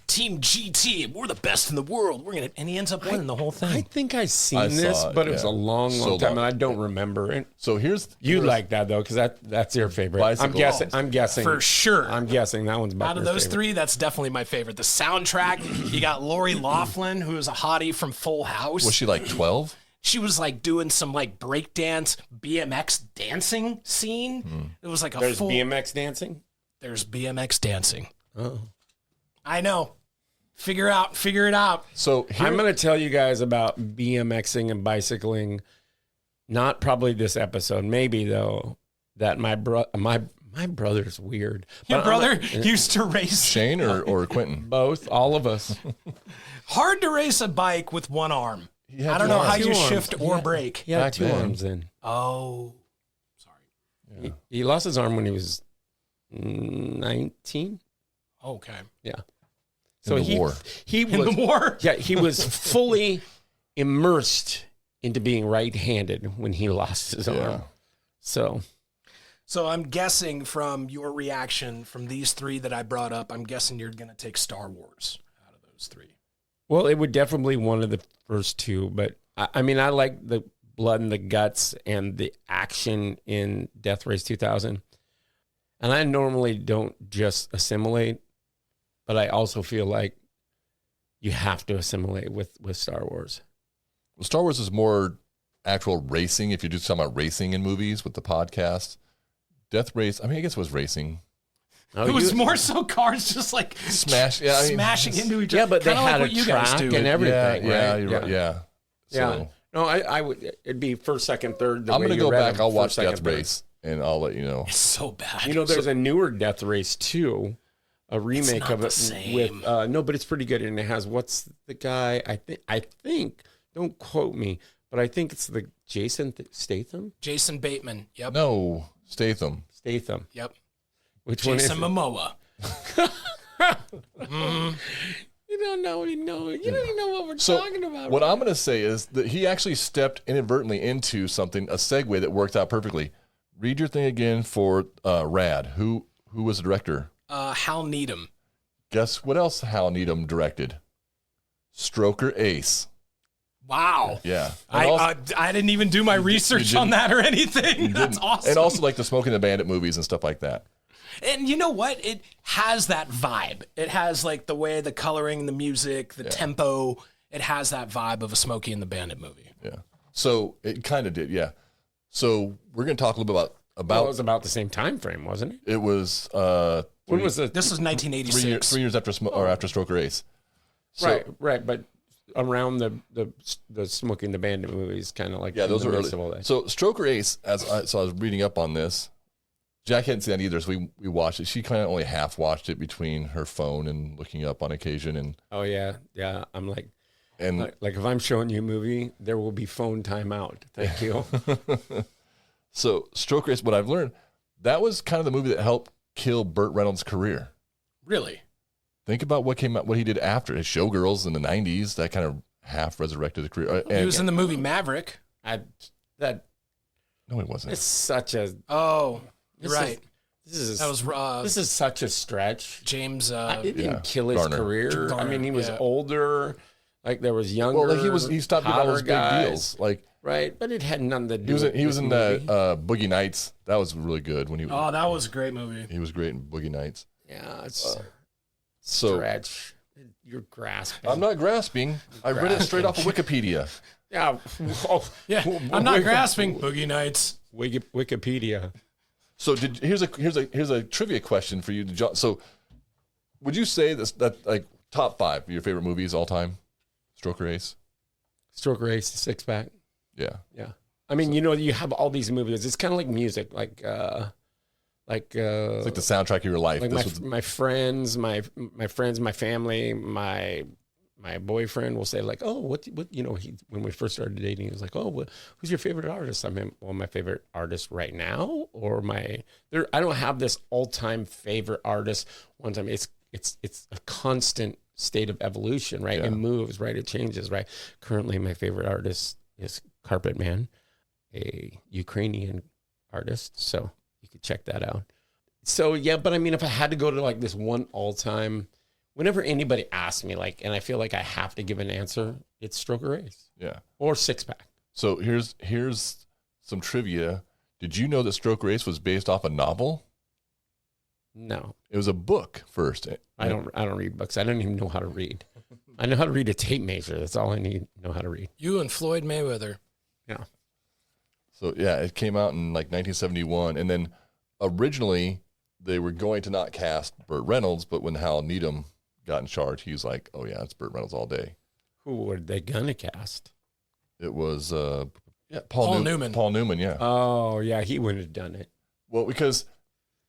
Team GT, we're the best in the world. And he ends up winning the whole I thing. think I've seen I this, saw it, but it was yeah. a long So time, long. and I don't remember it. So here's You like that though, because that's your favorite. Bicycle. I'm guessing For sure. I'm guessing that one's Out of those three, that's definitely my favorite. The soundtrack, you got Lori Loughlin, who is a hottie from Full House. Was she like 12? She was like doing some like breakdance BMX dancing scene. It was like a There's full. BMX dancing. There's BMX dancing. Oh. I know. Figure it out. So here, I'm going to tell you guys about BMXing and bicycling. Not probably this episode, maybe though. That my brother's weird. Your But brother used to race. Shane or Quentin? both, all of us. Hard to race a bike with one arm. He had I don't two know how arms. you Two arms. shift or brake. He had Back two then. arms in. Oh, sorry. He lost his arm when he was 19. Okay. Yeah. In the war. He In was the war. Yeah, he was fully immersed into being right-handed when he lost his Yeah. arm. So So I'm guessing from your reaction from these three that I brought up, I'm guessing you're going to take Star Wars out of those three. well, it would definitely one of the first two, but I mean, I like the blood and the guts and the action in Death Race 2000. And I normally don't just assimilate, but I also feel like you have to assimilate with Star Wars. Well, Star Wars is more actual racing. If you're just talking about racing in movies with the podcast, Death Race, I mean, I guess it was racing. Oh, It was more so cars just like Smash, yeah, I mean, smashing into each other. Yeah, but they Kinda had like a what you guys track do. and everything. Yeah, right? you're right. Yeah. Yeah. So No, I would. It'd be first, second, third. I'm going to go back. I'll watch first, second, Death third. Race and I'll let you know. It's so bad. You know, there's a newer Death Race 2, a remake not of the it same. with no, but it's pretty good, and it has what's the guy? I think. Don't quote me, but I think it's the Jason Statham. Jason Bateman. Yep. No, Statham. Statham. Yep. Which Jason one is Momoa. it? You don't know. You don't even know what we're So talking about. what I'm going to say is that he actually stepped inadvertently into something, a segue that worked out perfectly. Read your thing again for Rad. Who was the director? Hal Needham. Guess what else Hal Needham directed? Stroker Ace. Wow. Yeah. And also- I didn't even do my research didn't. on that or anything. That's didn't- awesome. And also like the Smoking the Bandit movies and stuff like that. And you know what? It has that vibe. It has like the way the coloring, the music, the tempo. It has that vibe of a Smokey and the Bandit movie. Yeah. So it kind of did, yeah. So we're going to talk a little bit about Well, it was about the same time frame, wasn't it? it was When was the? This was 1986. 3 years after after Stroker Ace. So, right. But around the Smoking the Bandit movies, kind of like those are early. early. So Stroke or Ace, so I was reading up on this. Jack hadn't seen that either, so we watched it. She kind of only half watched it between her phone and looking up on occasion. And oh yeah. I'm like, and like if I'm showing you a movie, there will be phone timeout. Thank you. So Stroke Race, what I've learned, that was kind of the movie that helped kill Burt Reynolds' career. Really? Think about what he did after his Showgirls in the 90s. That kind of half resurrected the career. He was in the movie Maverick. No, he wasn't. It's such a. Oh, you're right. This is such a stretch. James. It didn't kill his Garner. career. Garner, I mean, he was older. Like there was younger. Well, like he stopped doing all those big deals. Like right, but it had nothing to do. He was in the Boogie Nights. That was really good when he. Oh, that was a great movie. He was great in Boogie Nights. Yeah, it's stretch. You're grasping. I'm not grasping. I read it straight off of Wikipedia. Yeah. Yeah. I'm not grasping. Boogie Nights. Wikipedia. So here's a trivia question for you, John. So would you say that like top 5 of your favorite movies all time? Stroke or Ace? Stroke or Ace, Six Pack. Yeah. I mean, you have all these movies. It's kind of like music, like it's like the soundtrack of your life. Like my friends, my family, my boyfriend will say like, oh, what when we first started dating, he was like, oh, who's your favorite artist? I mean, well, my favorite artist right now, or I don't have this all-time favorite artist. One time, it's a constant state of evolution, right? Yeah. It moves, right? It changes, right? Currently, my favorite artist is Carpet Man, a Ukrainian artist. So you could check that out. So yeah, but I mean, if I had to go to like this one all-time, whenever anybody asks me, like, and I feel like I have to give an answer, it's Stroke or Ace. Yeah. Or Six Pack. So here's some trivia. Did you know that Stroke or Ace was based off a novel? No. It was a book first. I don't read books. I don't even know how to read. I know how to read a tape measure. That's all I know how to read. You and Floyd Mayweather. Yeah. So yeah, it came out in like 1971, and then originally they were going to not cast Burt Reynolds, but when Hal Needham got in charge, he was like, "Oh yeah, it's Burt Reynolds all day." Who were they gonna cast? It was Paul Newman. Paul Newman, yeah. Oh yeah, he wouldn't have done it. Well, because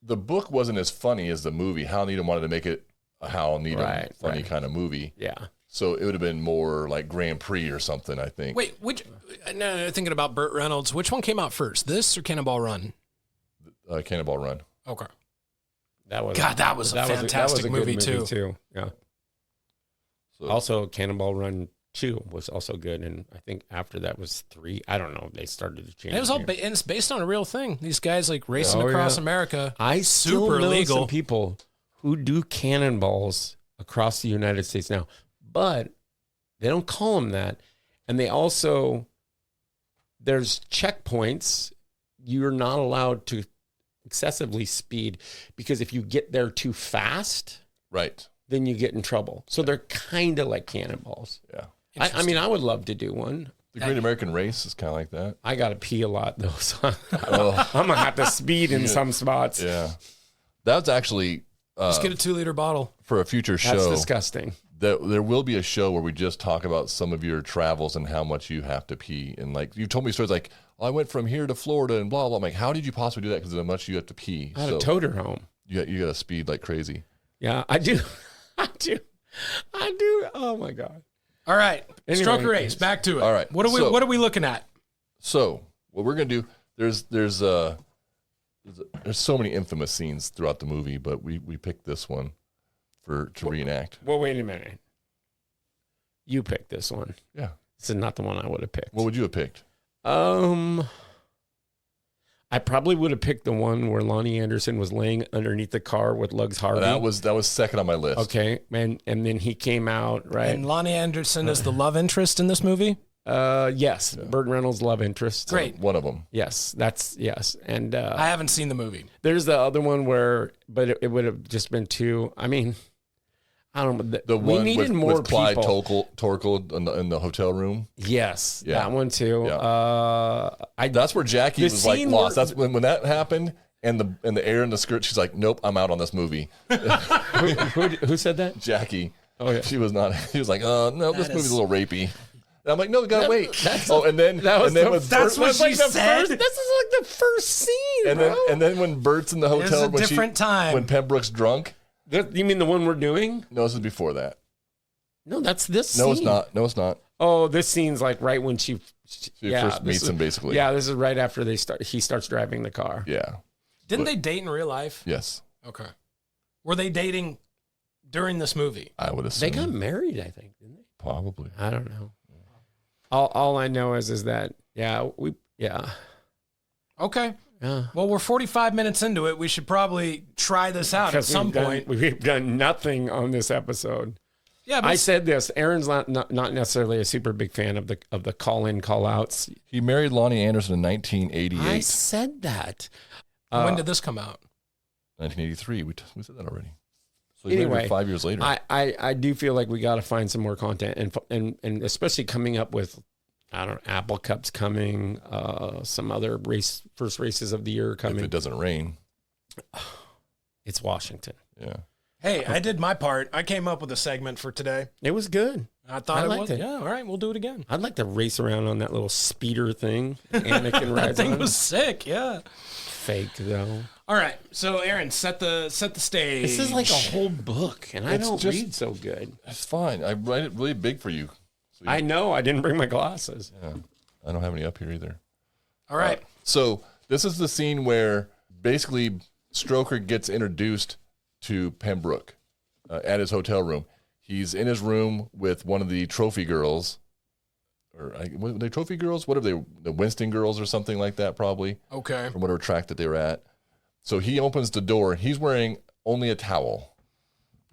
the book wasn't as funny as the movie. Hal Needham wanted to make it a Hal Needham funny kind of movie. Yeah. So it would have been more like Grand Prix or something, I think. Wait, now thinking about Burt Reynolds, which one came out first, this or Cannonball Run? Cannonball Run. Okay. That was a fantastic movie too. Yeah. So, also, Cannonball Run 2 was also good, and I think after that was 3. I don't know. They started to change. And it was all and it's based on a real thing. These guys like racing across America. I still know illegal. Some people who do cannonballs across the United States now, but they don't call them that. And they also, there's checkpoints. You're not allowed to excessively speed, because if you get there too fast, right, then you get in trouble. So they're kind of like cannonballs. Yeah. I mean, I would love to do one. The Great American Race is kind of like that. I got to pee a lot, though, so I'm going to have to speed in some spots. Yeah. That's actually... just get a 2-liter bottle. For a future show. That's disgusting. There will be a show where we just talk about some of your travels and how much you have to pee. And like, you told me stories like, I went from here to Florida and blah, blah. I'm like, how did you possibly do that? Because of how much you have to pee. I had a toter home. You got to speed like crazy. Yeah, I do. I do. Oh, my God. All right. Anyway, Stroke or Ace, back to it. All right. What are we looking at? So what we're going to do, there's so many infamous scenes throughout the movie, but we picked this one to reenact. Well, wait a minute. You picked this one. Yeah. This is not the one I would have picked. What would you have picked? I probably would have picked the one where Lonnie Anderson was laying underneath the car with Lugs Harvey. That was second on my list. Okay, and then he came out, right? And Lonnie Anderson is the love interest in this movie? Yes. Yeah. Burt Reynolds' love interest. Great. One of them. Yes, yes. And I haven't seen the movie. There's the other one but it would have just been 2. I mean, I don't know. The one we needed with more Clyde people. Torkel in the hotel room. Yes, yeah. That one too. Yeah. That's where Jackie was like lost. That's when that happened, and the air in the skirt. She's like, nope, I'm out on this movie. Who said that? Jackie. Oh yeah. She was not. She was like, no, this movie's a little rapey. And I'm like, no, we gotta wait. That's and then that's what she said. This is like the first scene, and bro. And then when Bert's in the hotel, It's a different time. When Pembroke's drunk. You mean the one we're doing? No, this is before that. No, that's this No, scene. it's not. Oh, this scene's like right when she first meets him, basically. Yeah, this is right after he starts driving the car. Yeah. Didn't they date in real life? Yes. Okay. Were they dating during this movie? I would assume. They got married, I think, didn't they? Probably. I don't know. All I know is that Okay. Yeah. Well, we're 45 minutes into it. We should probably try this out at some point. We've done nothing on this episode. Yeah, but I said this. Aaron's not necessarily a super big fan of the call-in, call-outs. He married Lonnie Anderson in 1988. I said that. when did this come out? 1983. We said that already. So Anyway, 5 years later. I do feel like we got to find some more content, and especially coming up with, I don't know, Apple Cups coming, some other first races of the year coming. If it doesn't rain. It's Washington. Yeah. Hey, I did my part. I came up with a segment for today. It was good. I thought I it liked was. it. Yeah, all right, we'll do it again. I'd like to race around on that little speeder thing. Anakin That rides thing on. was sick, yeah. Fake though. All right, so Aaron, set the stage. This is like a whole book, and I It's don't just- read so good. It's fine. I write it really big for you. So I know. I didn't bring my glasses. Yeah. I don't have any up here either. All right. So this is the scene where basically Stroker gets introduced to Pembroke at his hotel room. He's in his room with one of the trophy girls. Or were they trophy girls? What are they? The Winston girls or something like that, probably, Okay. from whatever track that they were at. So he opens the door. He's wearing only a towel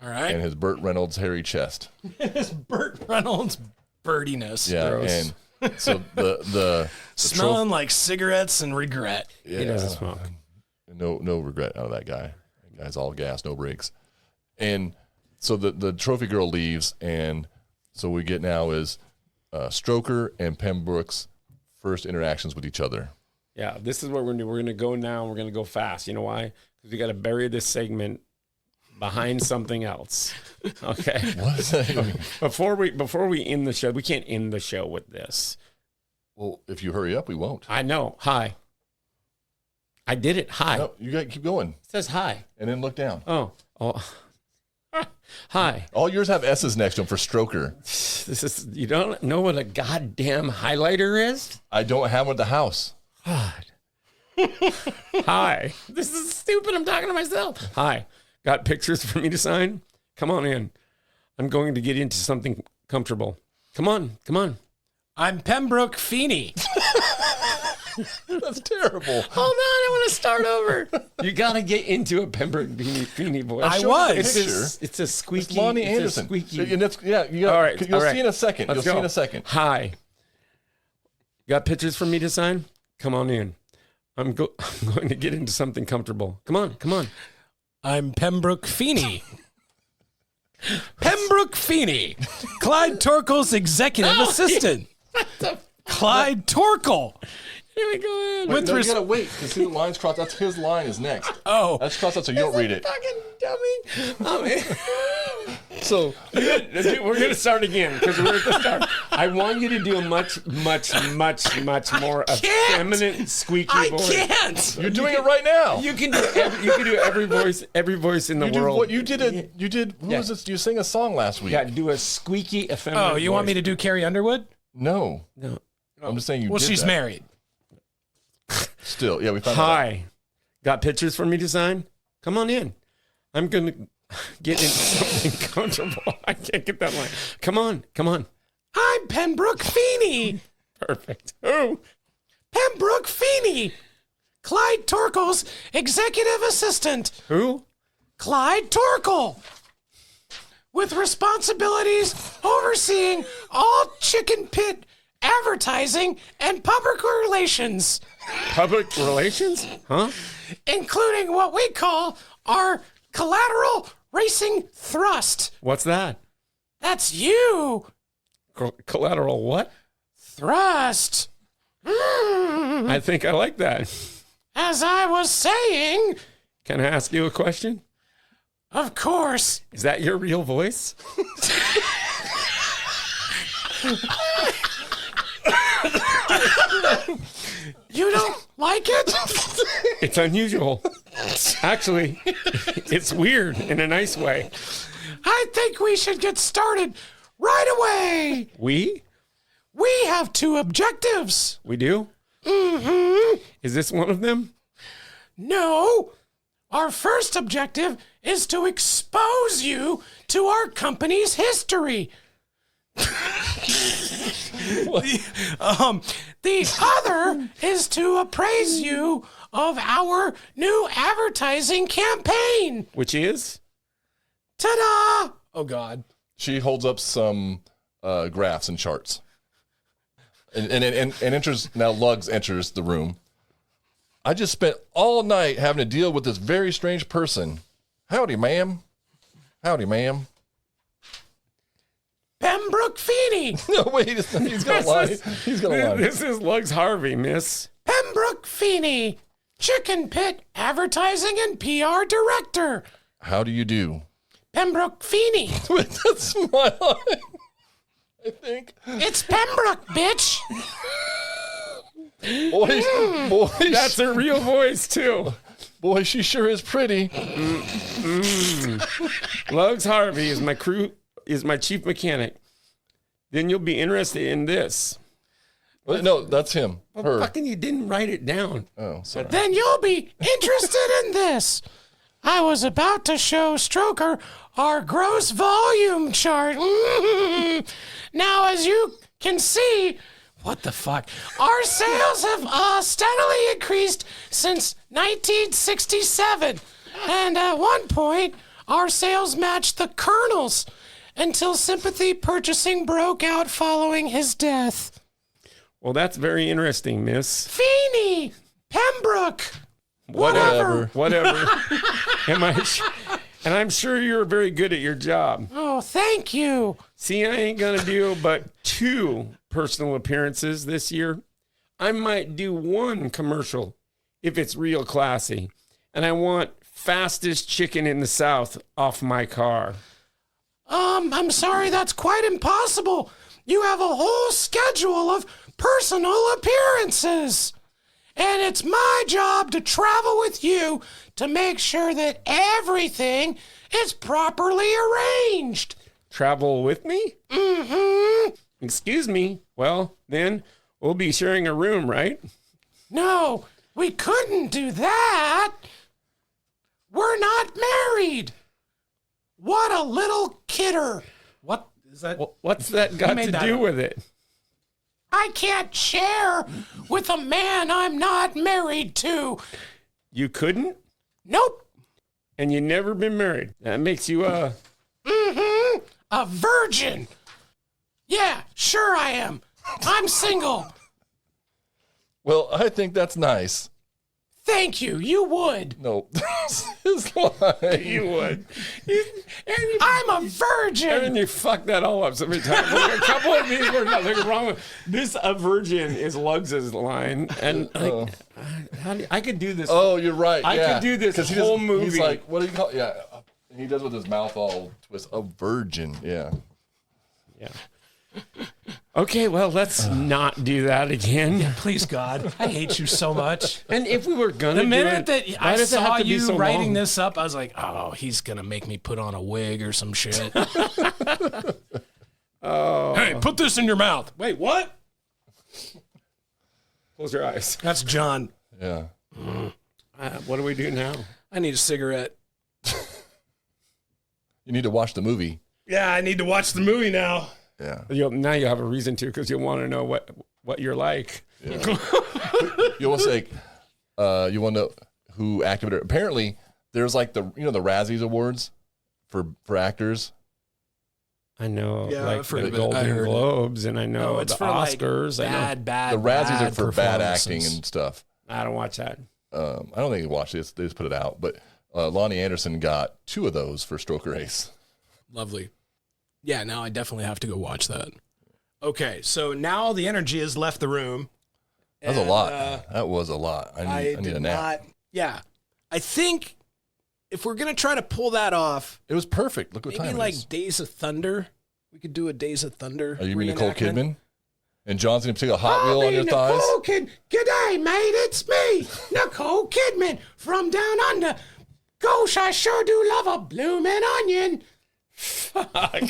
All right. and his Burt Reynolds hairy chest. His Burt Reynolds birdiness. Yeah, Gross. and so the Smelling like cigarettes and regret. yeah, He doesn't smoke. No regret out of that guy. That guy's all gas, no brakes. And so the trophy girl leaves, and so we get now is Stroker and Pembroke's first interactions with each other. Yeah, this is what we're going to do. We're going to go now. We're going to go fast. You know why? Because we got to bury this segment behind something else. Okay. What does that even mean? Before we end the show, we can't end the show with this. Well, if you hurry up, we won't. I know. Hi. I did it. Hi. No, you got to keep going, It says hi. and then look down. Oh. Hi. All yours have S's next to them for Stroker. This is, you don't know what a goddamn highlighter is? I don't have one at the house. God. Hi. This is stupid. I'm talking to myself. Hi. Got pictures for me to sign? Come on in. I'm going to get into something comfortable. Come on. Come on. I'm Pembroke Feeney. That's terrible. Hold on. I want to start over. You got to get into a Pembroke Feeney voice. I was. It's a squeaky. It's Lonnie it's a Anderson. squeaky. And it's, yeah, you got, All right, you'll all right. see in a second. Let's You'll go. see in a second. Hi. Got pictures for me to sign? Come on in. I'm going to get into something comfortable. Come on. Come on. I'm Pembroke Feeney. Pembroke Feeney. Clyde Torkel's executive assistant. Clyde Torkel. Here we go in. With No, you res- gotta wait to see the lines crossed. That's his line is next. Oh, That's crossed out so you don't read it. Fucking dummy. So We're going to start again because we're at the start. I want you to do a much more effeminate, squeaky I voice. can't. you're doing it right now. You can do every voice in the You do world. what you did. You did. Who Yeah. was this? You sang a song last week. Yeah, do a squeaky, effeminate Oh, you want me to do Carrie Underwood? No, No. I'm just saying you. Well, did she's that. married. Still, yeah, we found that out. Hi. Got pictures for me to sign? Come on in. I'm going to get into something comfortable. I can't get that line. Come on. Come on. I'm Pembroke Feeney. Perfect. Oh. Pembroke Feeney. Clyde Torkel's executive assistant. Who? Clyde Torkel. With responsibilities overseeing all chicken pit advertising and public relations, Public relations? Huh? including what we call our collateral racing thrust. What's that? That's you. Collateral what? Thrust. I think I like that. As I was saying, Can I ask you a question? Of course. Is that your real voice? You don't like it? It's unusual. Actually, it's weird in a nice way. I think we should get started right away. We We have 2 objectives. do? Mm-hmm. Is this one of them? No. Our first objective is to expose you to our company's history. The other is to appraise you of our new advertising campaign. Which is? Ta-da! Oh, God. She holds up some graphs and charts. And enters, now Lugs enters the room. I just spent all night having to deal with this very strange person. Howdy, ma'am. Howdy, ma'am. Pembroke Feeney. No, wait, he's gonna lie. He's gonna lie. This is Lugs Harvey, miss. Pembroke Feeney, Chicken Pit Advertising and PR Director. How do you do? Pembroke Feeney. Wait, that's my line, I think. It's Pembroke, bitch. Boy, That's her real voice, too. boy, she sure is pretty. Lugs Harvey is my chief mechanic. Then you'll be interested in this. But no, that's him. Her. Fucking you didn't write it down. Oh, sorry. Then you'll be interested in this. I was about to show Stroker our gross volume chart. Now, as you can see, what the fuck? Our sales have steadily increased since 1967. And at one point, our sales matched the Colonel's until Sympathy Purchasing broke out following his death. Well, that's very interesting, miss. Feeney! Pembroke! Whatever. And I'm sure you're very good at your job. Oh, thank you. See, I ain't gonna do but 2 personal appearances this year. I might do 1 commercial if it's real classy. And I want fastest chicken in the South off my car. I'm sorry, that's quite impossible. You have a whole schedule of personal appearances. And it's my job to travel with you to make sure that everything is properly arranged. Travel with me? Mm-hmm. Excuse me. Well, then we'll be sharing a room, right? No, we couldn't do that. We're not married. What a little kidder. What is that? What's that got made to that do up. with it? I can't share with a man I'm not married to. You couldn't? Nope. And you never been married. That makes you A virgin. Yeah, sure I am. I'm single. Well, I think that's nice. Thank you. You would. No, his line. you would. I'm a And virgin. you fuck that all up so many times. Like, a couple of these were nothing wrong with. This a virgin is Lugs's line, and I could do this. Oh, you're right. I yeah. could do this 'Cause he whole does- movie. He's like, what do you call? Yeah, he does with his mouth all twist. A virgin. Yeah. Yeah. Okay, well, let's not do that again. Please, God. I hate you so much. And if we were gonna The do minute it, that why I does it have saw to be you so writing long? this up, I was like, oh, he's going to make me put on a wig or some shit. Oh, Hey, put this in your mouth. Wait, what? close your eyes. That's John. Yeah. What do we do now? I need a cigarette. You need to watch the movie. Yeah, I need to watch the movie now. Yeah. Now you have a reason to, because you'll want to know what you're like. Yeah. You want to say, you want to know who activated it? Apparently, there's like the Razzies Awards for actors. I know, Yeah, like I've heard the of it. I Golden heard it. Globes, and I know it's the for Oscars. like I know. bad. The Razzies are for bad performances. acting and stuff. I don't watch that. I don't think they watched it. They just put it out. But Lonnie Anderson got 2 of those for Stroker Ace. Lovely. Yeah, now I definitely have to go watch that. Okay, so now the energy has left the room. That was a lot. That was a lot. I need a nap. Yeah. I think if we're gonna try to pull that off, It was perfect. Look what maybe time like it is. Days of Thunder. We could do a Days of Thunder. Are you mean Nicole reenactment. Kidman? And John's going to take a Hot Wheel on your thighs? G'day, mate. It's me, Nicole Kidman from Down Under. Gosh, I sure do love a bloomin' onion. Fuck.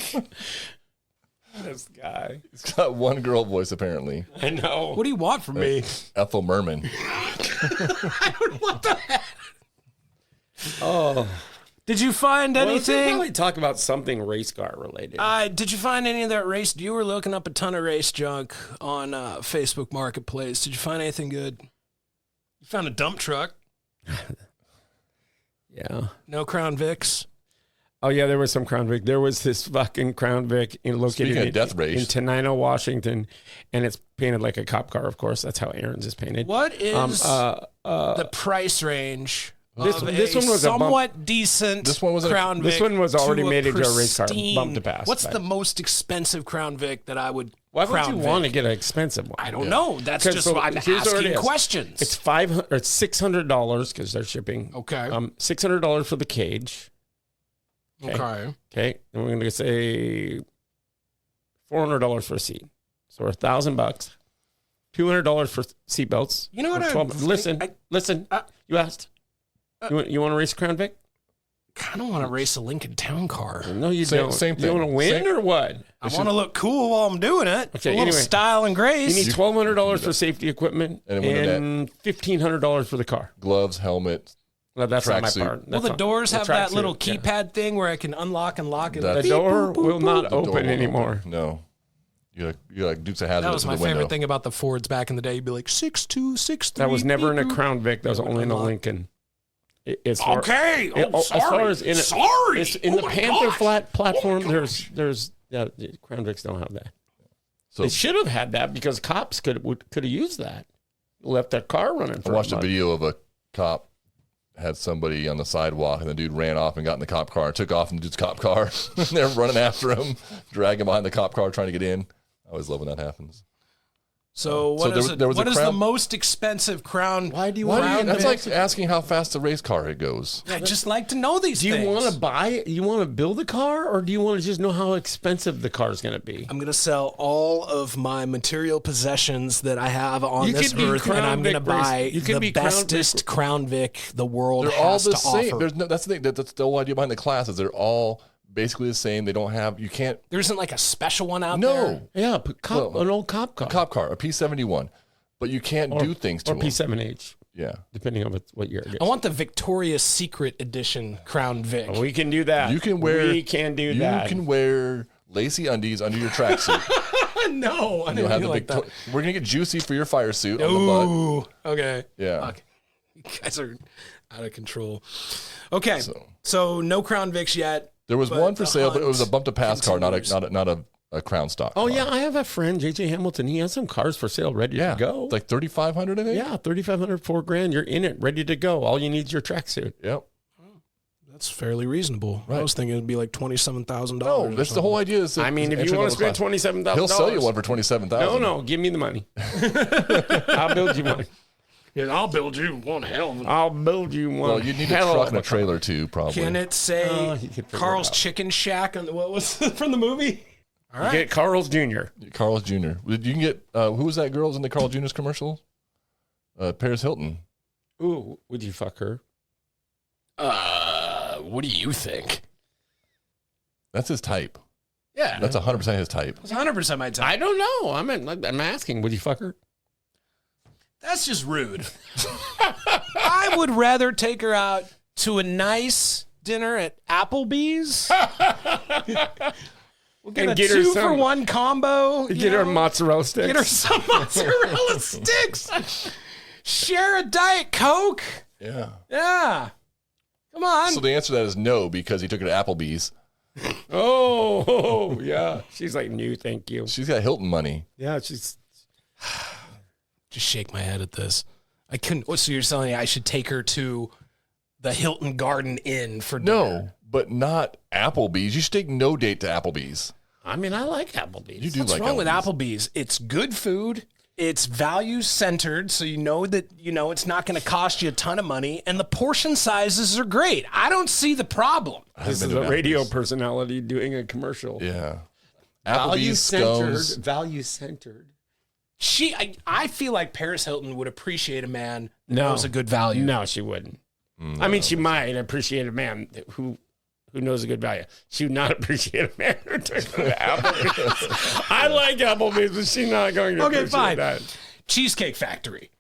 This guy. He's got one girl voice, apparently. I know. What do you want from me? Ethel Merman. I don't want that. Oh. Did you find Well, let's anything? probably talk about something race car related. Did you find any of that race? You were looking up a ton of race junk on Facebook Marketplace. Did you find anything good? You found a dump truck. Yeah. No Crown Vics. Oh yeah, there was some Crown Vic. There was this fucking Crown Vic located Speaking of death race. in Tenino, Washington, and it's painted like a cop car. Of course, that's how Aaron's is painted. What is the price range? This This one was a bump- somewhat decent. This one was a- Crown Vic. this one was already to made into a race car, pristine- bump to pass, What's but- the most expensive Crown Vic that I would? Why would Crown you Vic? want to get an expensive one? I don't know. That's 'Cause just so what I'm here's what it asking is. questions. It's $500 or $600 because they're shipping. Okay. $600 for the cage. okay. Okay, and we're going to say $400 for a seat. So we're $1,000. $200 for seatbelts. You know what? Or 12 listen. You asked. You want to race a Crown Vic? I don't want to race a Lincoln Town Car. No, you Same- don't. same You thing. want to win Same- or what? I want to look cool while I'm doing it. Okay, a little anyway. style and grace. You need $1,200 for safety equipment And and $1,500 for the car. Gloves, helmet. Well, that's not my Tracksuit. part. Will That's the not- doors the have that tracksuit, little yeah. keypad thing where I can unlock and lock it? That- The Beep, door boop, will boop, not The door open won't anymore. open. No. You're like Dukes of Hazzard. That was my the window. favorite thing about the Fords back in the day. You'd be like 6263. That was never in a beep, boop. Crown Vic. That was only in a Unlock. Lincoln. As far, Okay. As far as in sorry. in the my Panther gosh. flat platform, Oh my there's the Crown Vics don't have that. So They should have had that because cops could have used that. Left their car running I for watched a a month. video of a cop had somebody on the sidewalk, and the dude ran off and got in the cop car and took off in the dude's cop car. They're running after him, dragging behind the cop car, trying to get in. I always love when that happens. So what there is was- there was a what is the Crown- most expensive Crown? Why do you Why want do you, Crown that's Vic? like asking how fast the race car it goes. I just like to know these Do you things. want to buy it? You want to build a car, or do you want to just know how expensive the car is going to be? I'm going to sell all of my material possessions that I have on You this could be earth, and Crown I'm going to Vic race- buy you could the be Crown Vic- bestest Crown Vic the world They're all has the to same. offer. There's no, that's the thing. That's the whole idea behind the classes. They're all basically the same. They don't have. You can't. There isn't like a special one out No. there. Yeah, but Well, an old cop car. Cop car, a P71, but you can't do things to or them. P7H, Yeah. depending on what year it is. I want the Victoria's Secret edition Crown Vic. We can do that. You can wear. We can do you that. You can wear lacy undies under your tracksuit. No, I You'll didn't have feel the like that. We're gonna get juicy for your fire suit on the butt. Ooh, okay. Yeah. Fuck. You guys are out of control. Okay, so no Crown Vics yet. There was But one for the sale, but it hunt was a bump to pass car, continues. not a Crown stock. Oh car. yeah, I have a friend, JJ Hamilton. He has some cars for sale, ready yeah. to go. It's like 3,500, I think. Yeah, 3,500, $4,000. You're in it, ready to go. All you need is your tracksuit. Yep. That's fairly reasonable. I Right. was thinking it'd be like $27,000. No, that's the whole idea. Is that I mean, if it's you want to entry-level spend class. $27,000, he'll sell you one for 27,000. No, give me the money. I'll build you one. Yeah, I'll build you one hell of a... I'll build you one. Well, you need a hell truck of and a car. trailer too, probably. Can it say you could figure Carl's it out. Chicken Shack on the, what was it from the movie? All right. Get Carl's Jr. Carl's Jr. You can get who was that girl who was in the Carl Jr.'s commercial? Paris Hilton. Ooh, would you fuck her? What do you think? That's his type. Yeah, That's 100% his type. it's 100% my type. I don't know. I'm asking. Would you fuck her? That's just rude. I would rather take her out to a nice dinner at Applebee's. We'll get And a get her some- 2-for-1 combo. you Get her know? mozzarella sticks. Get her some mozzarella sticks. Share a Diet Coke. Yeah. Yeah. Come on. So the answer to that is no, because he took her to Applebee's. Oh, yeah. She's like, no, thank you. She's got Hilton money. Yeah, she's. Just shake my head at this. I couldn't. So you're telling me I should take her to the Hilton Garden Inn for dinner? No, but not Applebee's. You should take no date to Applebee's. I mean, I like Applebee's. You do What's like wrong with Applebee's. Applebee's? It's good food. It's value centered, so you know that it's not going to cost you a ton of money, and the portion sizes are great. I don't see the problem. This is a radio personality doing a commercial. Yeah. Value Applebee's, centered. scones. Value centered. I feel like Paris Hilton would appreciate a man who No. knows a good value. No, she wouldn't. I mean, she might appreciate a man who knows a good value. She would not appreciate a man who took her to Applebee's. I like Applebee's, but she's not going to appreciate fine. that. Cheesecake Factory.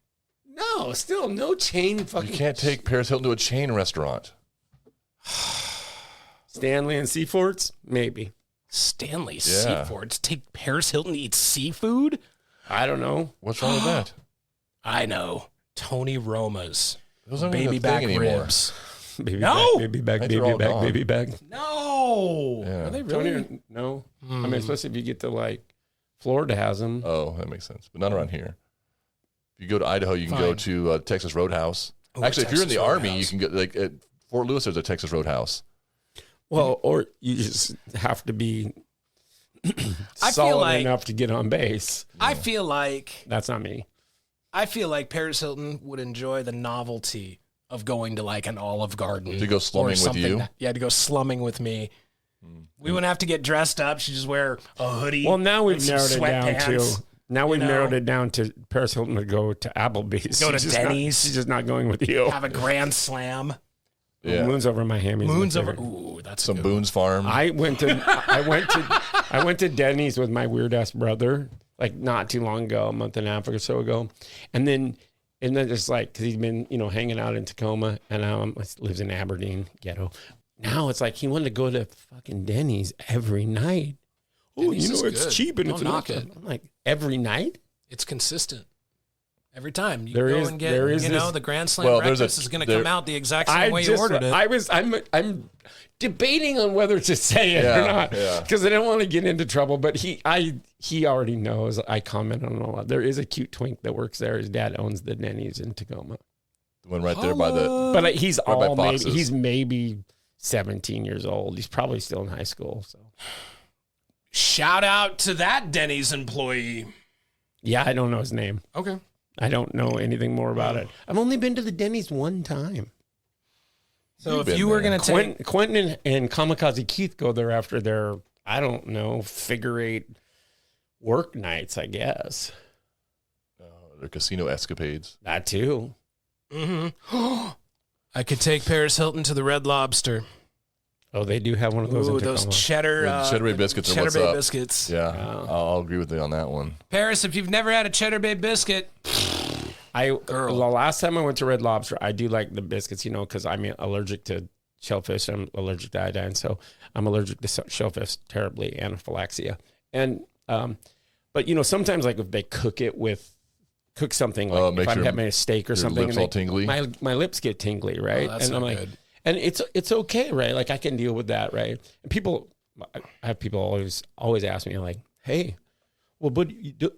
No, still no chain fucking. You can't take Paris Hilton to a chain restaurant. Stanley and Seaforts? Maybe. Stanley Yeah. Seaforts. Take Paris Hilton to eat seafood? I don't know. What's wrong with that? I know. Tony Roma's. Those aren't even Baby a back thing anymore. ribs. Baby No! back, baby back, I think they're baby all back, gone. baby back. No. Yeah. Are they really? Tony, no. I mean, especially if you get to like Florida has them. Oh, that makes sense. But not around here. If you go to Idaho, you can go Fine. to Texas Roadhouse. Oh, Actually, if you're in the Texas Army, you Roadhouse. can get, like, at Fort Lewis, there's a Texas Roadhouse. Well, or you just have to be I feel solid like- enough to get on base. I feel like That's not me. Paris Hilton would enjoy the novelty of going to like an Olive Garden. To go or slumming with something. you? Yeah, to go slumming with me. We wouldn't have to get dressed up. She just wear a hoodie. Well, now we've and some narrowed it down sweatpants. to. Now we've know. narrowed it down to Paris Hilton to go to Applebee's. Go to She's just not- Denny's. she's just not going with you. Have a grand slam. Yeah. Moon's over Miami. Moon's over. Ooh, that's Some good. Boone's Farm. I went to Denny's with my weird ass brother like not too long ago, a month and a half or so ago, and then it's like because he's been hanging out in Tacoma and lives in Aberdeen ghetto. Now it's like he wanted to go to fucking Denny's every night. Oh, Denny's is it's good. cheap and Don't it's knock nothing. it. I'm like every night. It's consistent. Every time you There go is- and get, there is this- the Grand Slam Well, there's breakfast a- is going to there- come out the exact same way you ordered it. I'm debating on whether to say it Yeah, or not yeah. because I don't want to get into trouble. But he already knows. I comment on it a lot. There is a cute twink that works there. His dad owns the Denny's in Tacoma, The one right there by the. but he's Right by maybe Fox's. he's maybe 17 years old. He's probably still in high school. So Shout out to that Denny's employee. yeah, I don't know his name. Okay. I don't know anything more about it. I've only been to the Denny's one time. So You've if been you were there. going to take Quentin and Kamikaze Keith go there after their, I don't know, figure eight work nights, I guess. Their casino escapades. That too. I could take Paris Hilton to the Red Lobster. Oh, they do have one of those in Ooh, Tacoma. those cheddar, Yeah, the Cheddar Bay biscuits are Cheddar what's Bay up. biscuits. Yeah, Yeah. I'll agree with you on that one. Paris, if you've never had a Cheddar Bay biscuit, The last time I went to Red Lobster, I do like the biscuits, because I'm allergic to shellfish. I'm allergic to iodine, so I'm allergic to shellfish terribly, anaphylaxia. And but sometimes like if they cook something like makes if I'm your- having a steak or your something, lips and all tingly? My lips get tingly, right? that's and I'm not like, good. and it's okay, right? Like I can deal with that, right? And I have people always ask me like, hey, well, but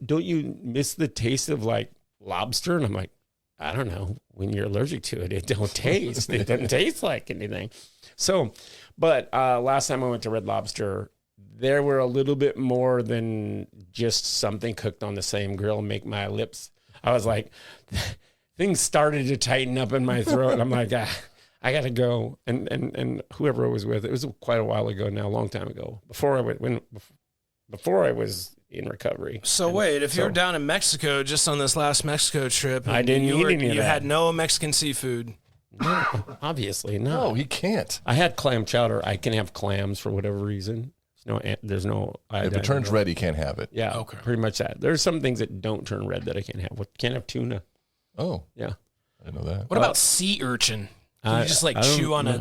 don't you miss the taste of like lobster? And I'm like, I don't know. When you're allergic to it, it don't taste. It doesn't taste like anything. So, but last time I went to Red Lobster, there were a little bit more than just something cooked on the same grill make my lips. I was like, things started to tighten up in my throat. And I'm like, I got to go. And whoever I was with, it was quite a while ago now, a long time ago, before I was in recovery. So wait, if you're down in Mexico just on this last Mexico trip, I didn't eat any of you that. had no Mexican seafood. No, obviously not. No, he can't. I had clam chowder. I can have clams for whatever reason. There's no. If it turns red, he can't have it. Yeah, Okay. pretty much that. There's some things that don't turn red that I can't have. Can't have tuna. Oh, Yeah. I didn't know that. What about sea urchin? Can you just like I don't chew on know.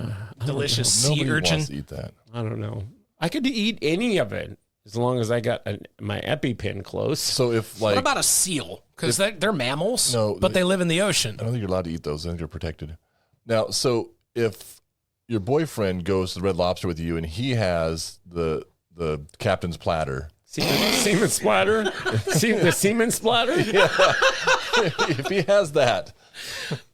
a delicious sea Nobody urchin? wants to eat that. I don't know. I could eat any of it as long as I got my EpiPen close. So if like, What about a seal? Because they're mammals, No, but they live in the ocean. I don't think you're allowed to eat those. I think you're protected. Now, so if your boyfriend goes to the Red Lobster with you and he has the captain's platter, Semen splatter? The semen splatter? if he has that,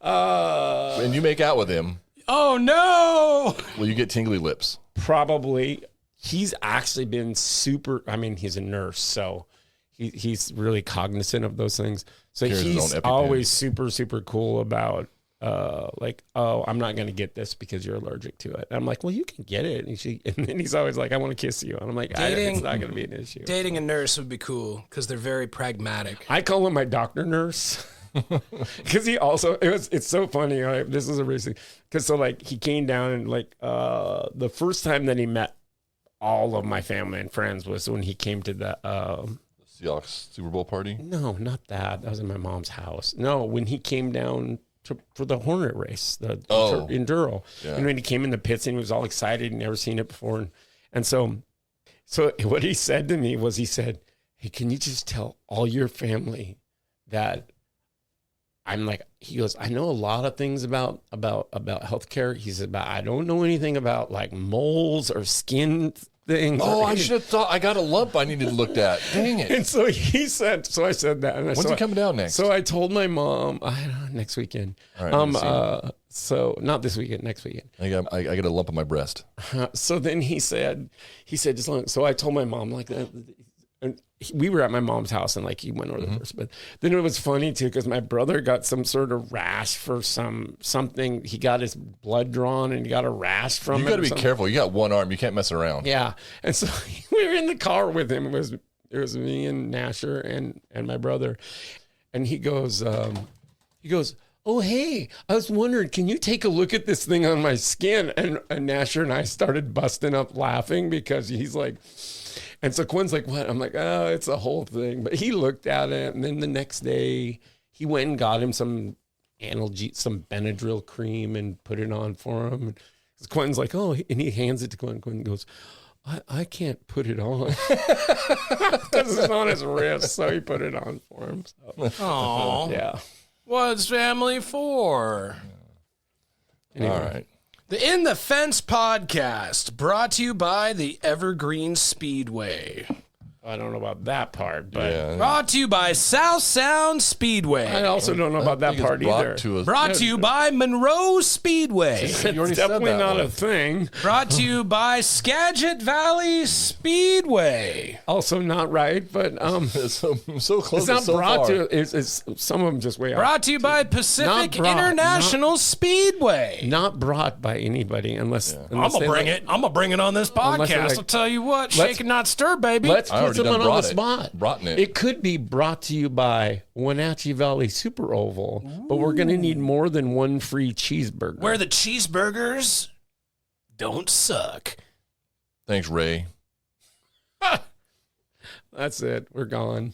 and you make out with him, Oh no! will you get tingly lips? Probably. He's actually been he's a nurse, so he's really cognizant of those things. So Carries his he's own EpiPen. always super, super cool about like, oh, I'm not going to get this because you're allergic to it. And I'm like, well, you can get it. And then he's always like, I want to kiss you. And I'm like, it's not going to be an issue. Dating a nurse would be cool because they're very pragmatic. I call him my doctor nurse. Because he also, it's so funny. Right? This is a reason. Because so like he came down and like the first time that he met all of my family and friends was when he came to the Seahawks Super Bowl party. no, not that. That was in my mom's house. No, when he came down for the Hornet race, the enduro, and when he came in the pits and he was all excited and never seen it before, and so what he said to me was, he said, "Hey, can you just tell all your family that?" I'm like, he goes, I know a lot of things about healthcare. He said, but I don't know anything about like moles or skin things. Oh, I should have thought. I got a lump I needed looked at. Dang it. And so he said, so I said that. And When's he coming down next? So I told my mom, next weekend. All right, so not this weekend, next weekend. I get a lump on my breast. So then he said, just long. So I told my mom, like, and we were at my mom's house and like he went over the first, but then it was funny too because my brother got some sort of rash for something. He got his blood drawn and he got a rash from it. You got to be careful. You got one arm. You can't mess around. Yeah, and so we were in the car with him. It was me and Nasher and my brother, and he goes, oh, hey, I was wondering, can you take a look at this thing on my skin? And Nasher and I started busting up laughing because he's like. And so Quinn's like, what? I'm like, oh, it's a whole thing. But he looked at it, and then the next day, he went and got him some Benadryl cream and put it on for him. And Quinn's like, oh, and he hands it to Quinn. Quinn goes, I can't put it on because it's on his wrist. So he put it on for him. So. Oh, Yeah. What's family for? Anyway. All right. The In the Fence podcast, brought to you by the Evergreen Speedway. I don't know about that part, but Brought to you by South Sound Speedway. I also don't know about that part either. Brought to you by Monroe Speedway. It's definitely not a thing. Brought to you by Skagit Valley Speedway. Also not right, but so close. it's not so brought far. to. It's some of them just way off. Brought to you by Pacific brought, International Speedway. Not brought by anybody unless. I'm gonna bring it. I'm gonna bring it on this podcast. I'll tell you what, shake and not stir, baby. Let's I put already someone done on the brought it. spot. Brought it. It could be brought to you by Wenatchee Valley Super Oval, but we're going to need more than one free cheeseburger. Where the cheeseburgers don't suck. Thanks, Ray. That's it. We're gone.